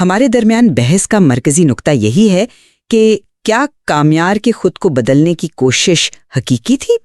ہمارے درمیان بحث کا مرکزی نقطہ یہی ہے کہ کیا کامیار کے خود کو بدلنے کی کوشش حقیقی تھی؟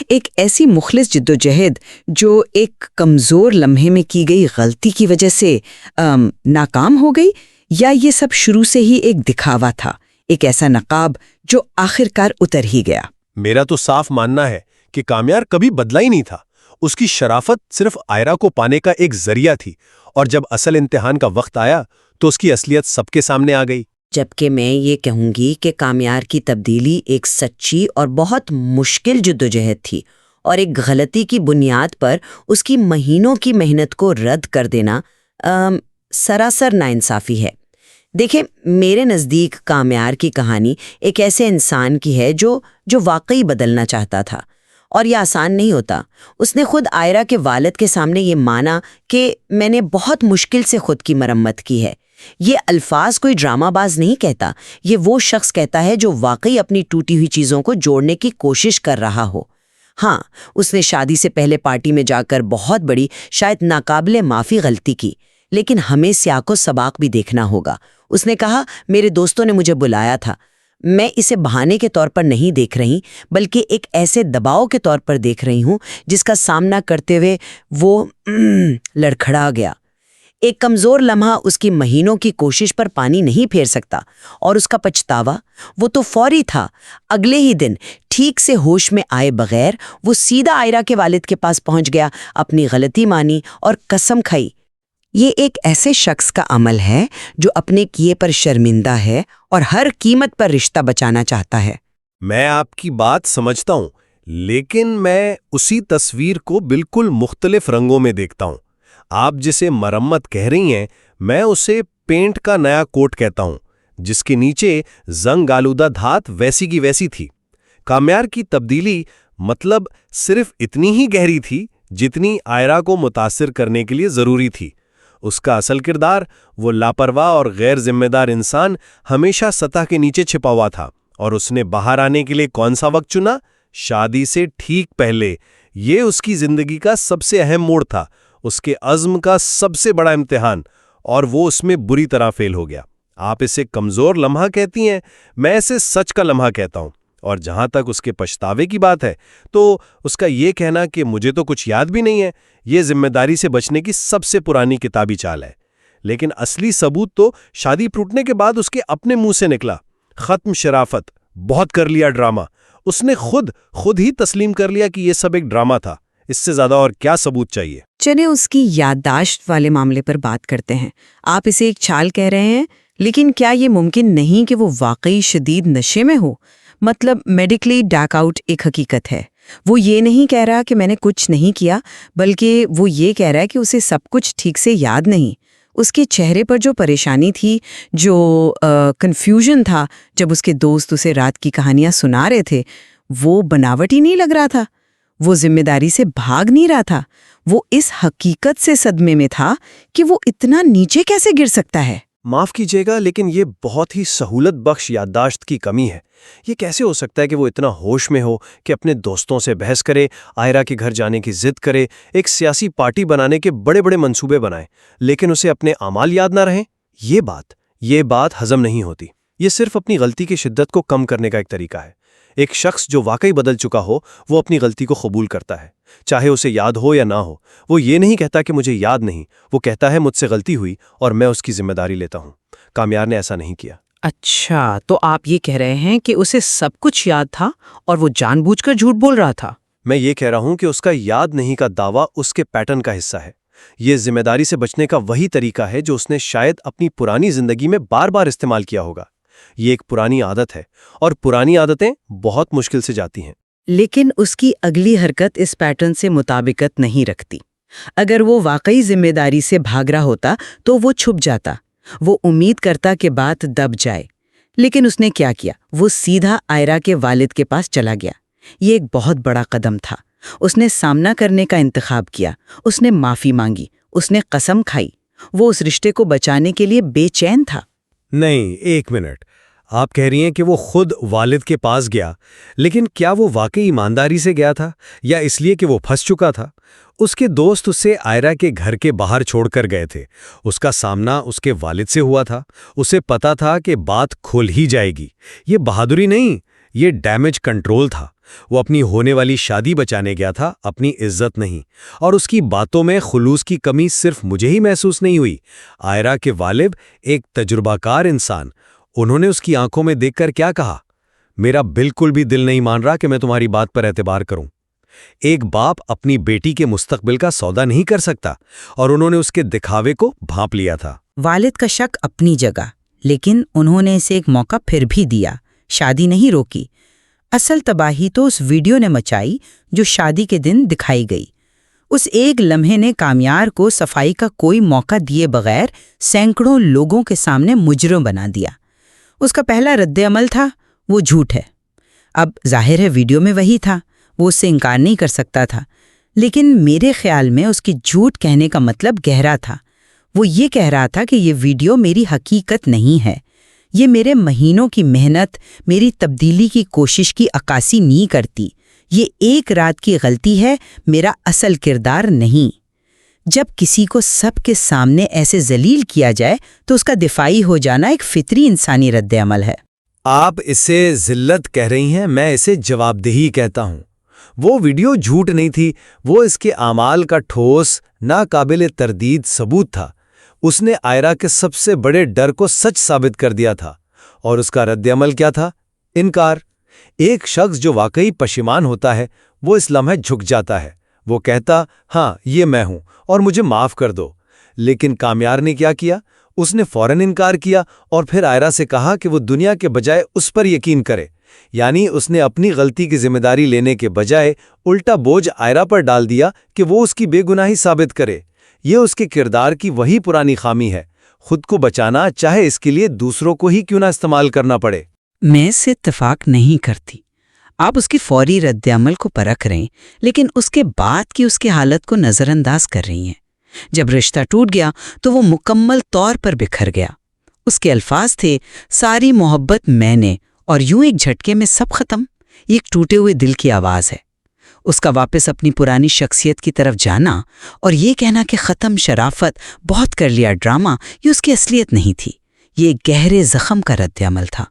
ایک ایسی مخلص جدوجہد جو ایک کمزور لمحے میں کی گئی غلطی کی وجہ سے ناکام ہو گئی، یا یہ سب شروع سے ہی ایک دکھاوا تھا، ایک ایسا نقاب جو آخر کار اتر ہی گیا؟ میرا تو صاف ماننا ہے کہ کامیار کبھی بدلا ہی نہیں تھا۔ اس کی شرافت صرف آئرا کو پانے کا ایک ذریعہ تھی، اور جب اصل امتحان کا وقت آیا تو اس کی اصلیت سب کے سامنے آ گئی۔ جبکہ میں یہ کہوں گی کہ کامیار کی تبدیلی ایک سچی اور بہت مشکل جدوجہد تھی، اور ایک غلطی کی بنیاد پر اس کی مہینوں کی محنت کو رد کر دینا سراسر ناانصافی ہے۔ دیکھیں، میرے نزدیک کامیار کی کہانی ایک ایسے انسان کی ہے جو واقعی بدلنا چاہتا تھا، اور یہ آسان نہیں ہوتا۔ اس نے خود آئرا کے والد کے سامنے یہ مانا کہ میں نے بہت مشکل سے خود کی مرمت کی ہے۔ یہ الفاظ کوئی ڈرامہ باز نہیں کہتا، یہ وہ شخص کہتا ہے جو واقعی اپنی ٹوٹی ہوئی چیزوں کو جوڑنے کی کوشش کر رہا ہو۔ ہاں، اس نے شادی سے پہلے پارٹی میں جا کر بہت بڑی، شاید ناقابل معافی غلطی کی، لیکن ہمیں سیاق و سباق بھی دیکھنا ہوگا۔ اس نے کہا، میرے دوستوں نے مجھے بلایا تھا۔ میں اسے بہانے کے طور پر نہیں دیکھ رہی، بلکہ ایک ایسے دباؤ کے طور پر دیکھ رہی ہوں جس کا سامنا کرتے ہوئے وہ لڑکھڑا گیا۔ ایک کمزور لمحہ اس کی مہینوں کی کوشش پر پانی نہیں پھیر سکتا، اور اس کا پچھتاوا وہ تو فوری تھا۔ اگلے ہی دن ٹھیک سے ہوش میں آئے بغیر وہ سیدھا آئرا کے والد کے پاس پہنچ گیا، اپنی غلطی مانی اور قسم کھائی۔ یہ ایک ایسے شخص کا عمل ہے جو اپنے کیے پر شرمندہ ہے اور ہر قیمت پر رشتہ بچانا چاہتا ہے۔ میں آپ کی بات سمجھتا ہوں، لیکن میں اسی تصویر کو بالکل مختلف رنگوں میں دیکھتا ہوں۔ آپ جسے مرمت کہہ رہی ہیں، میں اسے پینٹ کا نیا کوٹ کہتا ہوں، جس کے نیچے زنگ آلودہ دھات ویسی کی ویسی تھی۔ کامیار کی تبدیلی مطلب صرف اتنی ہی گہری تھی جتنی آئرا کو متاثر کرنے کے لیے ضروری تھی۔ اس کا اصل کردار، وہ لاپرواہ اور غیر ذمہ دار انسان، ہمیشہ سطح کے نیچے چھپا ہوا تھا، اور اس نے باہر آنے کے لیے کون سا وقت چنا؟ شادی سے ٹھیک پہلے۔ یہ اس کی زندگی کا سب سے اہم موڑ تھا، اس کے عزم کا سب سے بڑا امتحان، اور وہ اس میں بری طرح فیل ہو گیا۔ آپ اسے کمزور لمحہ کہتی ہیں، میں اسے سچ کا لمحہ کہتا ہوں۔ اور جہاں تک اس کے پچھتاوے کی بات ہے، تو اس کا یہ کہنا کہ مجھے تو کچھ یاد بھی نہیں ہے، یہ ذمہ داری سے بچنے کی سب سے پرانی کتابی چال ہے۔ لیکن اصلی ثبوت تو شادی ٹوٹنے کے بعد اس کے اپنے منہ سے نکلا۔ ختم شرافت، بہت کر لیا ڈرامہ۔ اس نے خود ہی تسلیم کر لیا کہ یہ سب ایک ڈرامہ تھا۔ اس سے زیادہ اور کیا ثبوت چاہیے؟ چلیں اس کی یادداشت والے معاملے پر بات کرتے ہیں۔ آپ اسے ایک چال کہہ رہے ہیں، لیکن کیا یہ ممکن نہیں کہ وہ واقعی شدید نشے میں ہو؟ مطلب میڈیکلی ڈیک آؤٹ ایک حقیقت ہے۔ وہ یہ نہیں کہہ رہا کہ میں نے کچھ نہیں کیا، بلکہ وہ یہ کہہ رہا ہے کہ اسے سب کچھ ٹھیک سے یاد نہیں۔ اس کے چہرے پر جو پریشانی تھی، جو کنفیوژن تھا جب اس کے دوست اسے رات کی کہانیاں سنا رہے تھے، وہ بناوٹی نہیں لگ رہا تھا۔ وہ ذمہ داری سے بھاگ نہیں رہا تھا، وہ اس حقیقت سے صدمے میں تھا کہ وہ اتنا نیچے کیسے گر سکتا ہے۔ معاف کیجیے گا، لیکن یہ بہت ہی سہولت بخش یادداشت کی کمی ہے۔ یہ کیسے ہو سکتا ہے کہ وہ اتنا ہوش میں ہو کہ اپنے دوستوں سے بحث کرے، آئرا کے گھر جانے کی ضد کرے، ایک سیاسی پارٹی بنانے کے بڑے بڑے منصوبے بنائے، لیکن اسے اپنے اعمال یاد نہ رہیں؟ یہ بات ہضم نہیں ہوتی۔ یہ صرف اپنی غلطی کی شدت کو کم کرنے کا ایک طریقہ ہے۔ ایک شخص جو واقعی بدل چکا ہو، وہ اپنی غلطی کو قبول کرتا ہے، چاہے اسے یاد ہو یا نہ ہو۔ وہ یہ نہیں کہتا کہ مجھے یاد نہیں، وہ کہتا ہے مجھ سے غلطی ہوئی اور میں اس کی ذمہ داری لیتا ہوں۔ کامیار نے ایسا نہیں کیا۔ اچھا، تو آپ یہ کہہ رہے ہیں کہ اسے سب کچھ یاد تھا اور وہ جان بوجھ کر جھوٹ بول رہا تھا؟ میں یہ کہہ رہا ہوں کہ اس کا یاد نہیں کا دعویٰ اس کے پیٹرن کا حصہ ہے۔ یہ ذمہ داری سے بچنے کا وہی طریقہ ہے جو اس نے شاید اپنی پرانی زندگی میں بار بار استعمال کیا ہوگا۔ یہ ایک پرانی عادت ہے، اور پرانی عادتیں بہت مشکل سے جاتی ہیں۔ لیکن اس کی اگلی حرکت اس پیٹرن سے مطابقت نہیں رکھتی۔ اگر وہ واقعی ذمہ داری سے بھاگ رہا ہوتا تو وہ چھپ جاتا، وہ امید کرتا کہ بات دب جائے۔ لیکن اس نے کیا کیا؟ وہ سیدھا آئرا کے والد کے پاس چلا گیا۔ یہ ایک بہت بڑا قدم تھا۔ اس نے سامنا کرنے کا انتخاب کیا، اس نے معافی مانگی، اس نے قسم کھائی۔ وہ اس رشتے کو بچانے کے لیے بے چین تھا۔ نہیں، ایک منٹ، آپ کہہ رہی ہیں کہ وہ خود والد کے پاس گیا، لیکن کیا وہ واقعی ایمانداری سے گیا تھا یا اس لیے کہ وہ پھنس چکا تھا؟ اس کے دوست اسے آئرا کے گھر کے باہر چھوڑ کر گئے تھے۔ اس کا سامنا اس کے والد سے ہوا تھا۔ اسے پتا تھا کہ بات کھل ہی جائے گی۔ یہ بہادری نہیں، یہ ڈیمیج کنٹرول تھا۔ وہ اپنی ہونے والی شادی بچانے گیا تھا، اپنی عزت نہیں۔ اور اس کی باتوں میں خلوص کی کمی صرف مجھے ہی محسوس نہیں ہوئی۔ آئرا کے والد ایک تجربہ کار انسان، انہوں نے اس کی آنکھوں میں دیکھ کر کیا کہا؟ میرا بالکل بھی دل نہیں مان رہا کہ میں تمہاری بات پر اعتبار کروں۔ ایک باپ اپنی بیٹی کے مستقبل کا سودا نہیں کر سکتا، اور انہوں نے اس کے دکھاوے کو بھانپ لیا تھا۔ والد کا شک اپنی جگہ، لیکن انہوں نے اسے ایک موقع پھر بھی دیا، شادی نہیں روکی۔ اصل تباہی تو اس ویڈیو نے مچائی جو شادی کے دن دکھائی گئی۔ اس ایک لمحے نے کامیار کو صفائی کا کوئی موقع دیے بغیر سینکڑوں لوگوں کے سامنے مجرم بنا دیا۔ اس کا پہلا رد عمل تھا وہ جھوٹ ہے۔ اب ظاہر ہے ویڈیو میں وہی تھا، وہ اس سے انکار نہیں کر سکتا تھا، لیکن میرے خیال میں اس کی جھوٹ کہنے کا مطلب گہرا تھا۔ وہ یہ کہہ رہا تھا کہ یہ ویڈیو میری حقیقت نہیں ہے، یہ میرے مہینوں کی محنت، میری تبدیلی کی کوشش کی عکاسی نہیں کرتی، یہ ایک رات کی غلطی ہے، میرا اصل کردار نہیں۔ جب کسی کو سب کے سامنے ایسے ذلیل کیا جائے تو اس کا دفاعی ہو جانا ایک فطری انسانی رد عمل ہے۔ آپ اسے ذلت کہہ رہی ہیں، میں اسے جواب دہی کہتا ہوں۔ وہ ویڈیو جھوٹ نہیں تھی، وہ اس کے اعمال کا ٹھوس، ناقابل تردید ثبوت تھا۔ اس نے آئرا کے سب سے بڑے ڈر کو سچ ثابت کر دیا تھا، اور اس کا رد عمل کیا تھا؟ انکار۔ ایک شخص جو واقعی پشیمان ہوتا ہے وہ اس لمحے جھک جاتا ہے، وہ کہتا ہاں یہ میں ہوں اور مجھے معاف کر دو۔ لیکن کامیار نے کیا کیا؟ اس نے فوراً انکار کیا اور پھر آئرا سے کہا کہ وہ دنیا کے بجائے اس پر یقین کرے، یعنی اس نے اپنی غلطی کی ذمہ داری لینے کے بجائے الٹا بوجھ آئرا پر ڈال دیا کہ وہ اس کی بے گناہی ثابت کرے۔ یہ اس کے کردار کی وہی پرانی خامی ہے، خود کو بچانا چاہے اس کے لیے دوسروں کو ہی کیوں نہ استعمال کرنا پڑے۔ میں اس سے اتفاق نہیں کرتی۔ آپ اس کی فوری رد عمل کو پرکھ رہے ہیں، لیکن اس کے بعد کی اس کی حالت کو نظر انداز کر رہی ہیں۔ جب رشتہ ٹوٹ گیا تو وہ مکمل طور پر بکھر گیا۔ اس کے الفاظ تھے، ساری محبت میں نے، اور یوں ایک جھٹکے میں سب ختم۔ یہ ایک ٹوٹے ہوئے دل کی آواز ہے۔ اس کا واپس اپنی پرانی شخصیت کی طرف جانا اور یہ کہنا کہ ختم شرافت، بہت کر لیا ڈرامہ، یہ اس کی اصلیت نہیں تھی، یہ ایک گہرے زخم کا رد عمل تھا۔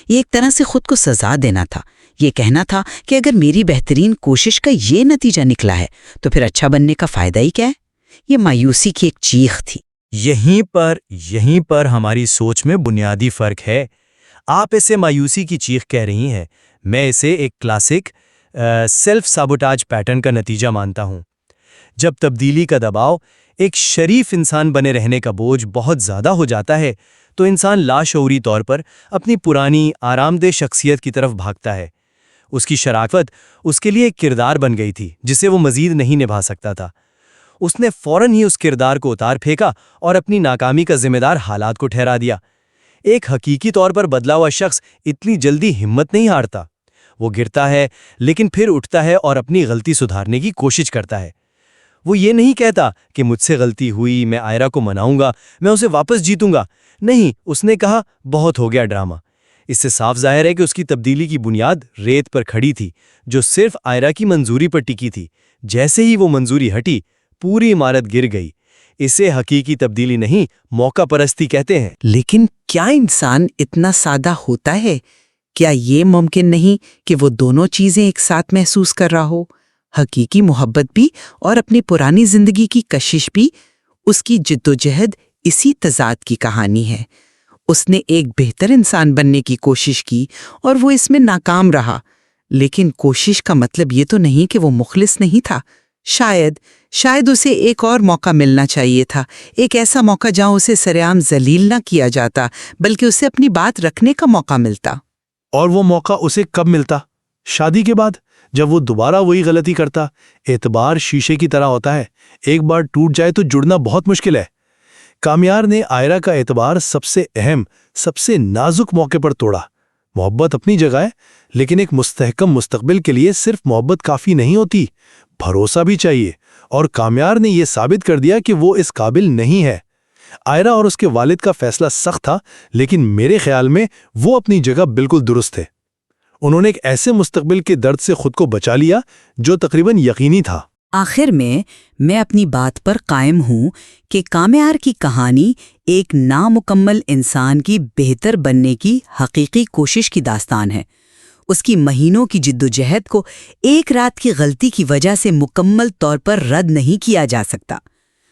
یہ ایک طرح سے خود کو سزا دینا تھا، یہ کہنا تھا کہ اگر میری بہترین کوشش کا یہ نتیجہ نکلا ہے تو پھر اچھا بننے کا فائدہ ہی کیا ہے؟ یہ مایوسی کی ایک چیخ تھی۔ یہیں پر ہماری سوچ میں بنیادی فرق ہے۔ آپ اسے مایوسی کی چیخ کہہ رہی ہیں، میں اسے ایک کلاسک سیلف سابوٹاج پیٹرن کا نتیجہ مانتا ہوں۔ جب تبدیلی کا دباؤ، ایک شریف انسان بنے رہنے کا بوجھ بہت زیادہ ہو جاتا ہے تو انسان لاشعوری طور پر اپنی پرانی آرام دہ شخصیت کی طرف بھاگتا ہے۔ اس کی شرافت اس کے لیے ایک کردار بن گئی تھی جسے وہ مزید نہیں نبھا سکتا تھا۔ اس نے فوراً ہی اس کردار کو اتار پھینکا اور اپنی ناکامی کا ذمہ دار حالات کو ٹھہرا دیا۔ ایک حقیقی طور پر بدلا ہوا شخص اتنی جلدی ہمت نہیں ہارتا، وہ گرتا ہے لیکن پھر اٹھتا ہے اور اپنی غلطی سدھارنے کی کوشش کرتا ہے۔ وہ یہ نہیں کہتا کہ مجھ سے غلطی ہوئی، میں آئرا کو مناؤں گا، میں اسے واپس جیتوں گا۔ نہیں، اس نے کہا بہت ہو گیا ڈرامہ۔ اس سے صاف ظاہر ہے کہ اس کی تبدیلی کی بنیاد ریت پر کھڑی تھی، جو صرف آئرا کی منظوری پر ٹکی تھی۔ جیسے ہی وہ منظوری ہٹی، پوری عمارت گر گئی۔ اسے حقیقی تبدیلی نہیں، موقع پرستی کہتے ہیں۔ لیکن کیا انسان اتنا سادہ ہوتا ہے؟ کیا یہ ممکن نہیں کہ وہ دونوں چیزیں ایک ساتھ محسوس کر رہا ہو؟ حقیقی محبت بھی اور اپنی پرانی زندگی کی کشش بھی؟ اس کی جدوجہد اسی تضاد کی کہانی ہے۔ اس نے ایک بہتر انسان بننے کی کوشش کی اور وہ اس میں ناکام رہا، لیکن کوشش کا مطلب یہ تو نہیں کہ وہ مخلص نہیں تھا۔ شاید اسے ایک اور موقع ملنا چاہیے تھا، ایک ایسا موقع جہاں اسے سرعام ذلیل نہ کیا جاتا بلکہ اسے اپنی بات رکھنے کا موقع ملتا۔ اور وہ موقع اسے کب ملتا؟ شادی کے بعد، جب وہ دوبارہ وہی غلطی کرتا۔ اعتبار شیشے کی طرح ہوتا ہے، ایک بار ٹوٹ جائے تو جڑنا بہت مشکل ہے۔ کامیار نے آئرا کا اعتبار سب سے اہم، سب سے نازک موقع پر توڑا۔ محبت اپنی جگہ ہے، لیکن ایک مستحکم مستقبل کے لیے صرف محبت کافی نہیں ہوتی، بھروسہ بھی چاہیے، اور کامیار نے یہ ثابت کر دیا کہ وہ اس قابل نہیں ہے۔ آئرا اور اس کے والد کا فیصلہ سخت تھا، لیکن میرے خیال میں وہ اپنی جگہ بالکل درست تھے۔ انہوں نے ایک ایسے مستقبل کے درد سے خود کو بچا لیا جو تقریباً یقینی تھا۔ آخر میں اپنی بات پر قائم ہوں کہ کامیار کی کہانی ایک نامکمل انسان کی بہتر بننے کی حقیقی کوشش کی داستان ہے۔ اس کی مہینوں کی جدوجہد کو ایک رات کی غلطی کی وجہ سے مکمل طور پر رد نہیں کیا جا سکتا۔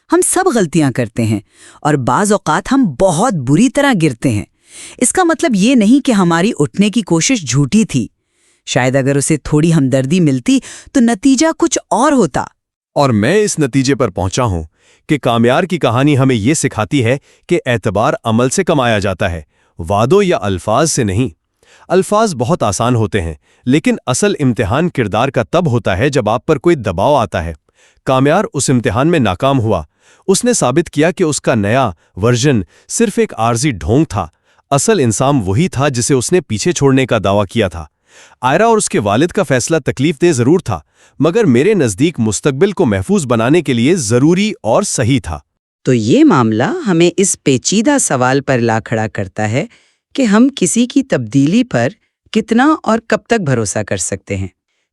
ہم سب غلطیاں کرتے ہیں اور بعض اوقات ہم بہت بری طرح گرتے ہیں۔ اس کا مطلب یہ نہیں کہ ہماری اٹھنے کی کوشش جھوٹی تھی۔ شاید اگر اسے تھوڑی ہمدردی ملتی تو نتیجہ کچھ اور ہوتا۔ اور میں اس نتیجے پر پہنچا ہوں کہ کامیار کی کہانی ہمیں یہ سکھاتی ہے کہ اعتبار عمل سے کمایا جاتا ہے، وعدوں یا الفاظ سے نہیں۔ الفاظ بہت آسان ہوتے ہیں، لیکن اصل امتحان کردار کا تب ہوتا ہے جب آپ پر کوئی دباؤ آتا ہے۔ کامیار اس امتحان میں ناکام ہوا۔ اس نے ثابت کیا کہ اس کا نیا ورژن صرف ایک عارضی ڈھونگ تھا۔ اصل انسان وہی تھا جسے اس نے پیچھے چھوڑنے کا دعویٰ کیا تھا۔ آئرا اور اس کے والد کا فیصلہ تکلیف دہ ضرور تھا، مگر میرے نزدیک مستقبل کو محفوظ بنانے کے لیے ضروری اور صحیح تھا۔ تو یہ معاملہ ہمیں اس پیچیدہ سوال پر لا کھڑا کرتا ہے کہ ہم کسی کی تبدیلی پر کتنا اور کب تک بھروسہ کر سکتے ہیں۔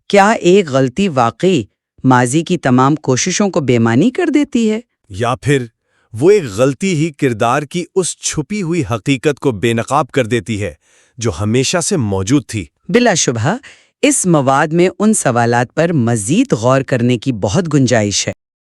کیا ایک غلطی واقعی ماضی کی تمام کوششوں کو بے معنی کر دیتی ہے؟ یا پھر وہ ایک غلطی ہی کردار کی اس چھپی ہوئی حقیقت کو بے نقاب کر دیتی ہے جو ہمیشہ سے موجود تھی؟ بلا شبہ اس مواد میں ان سوالات پر مزید غور کرنے کی بہت گنجائش ہے۔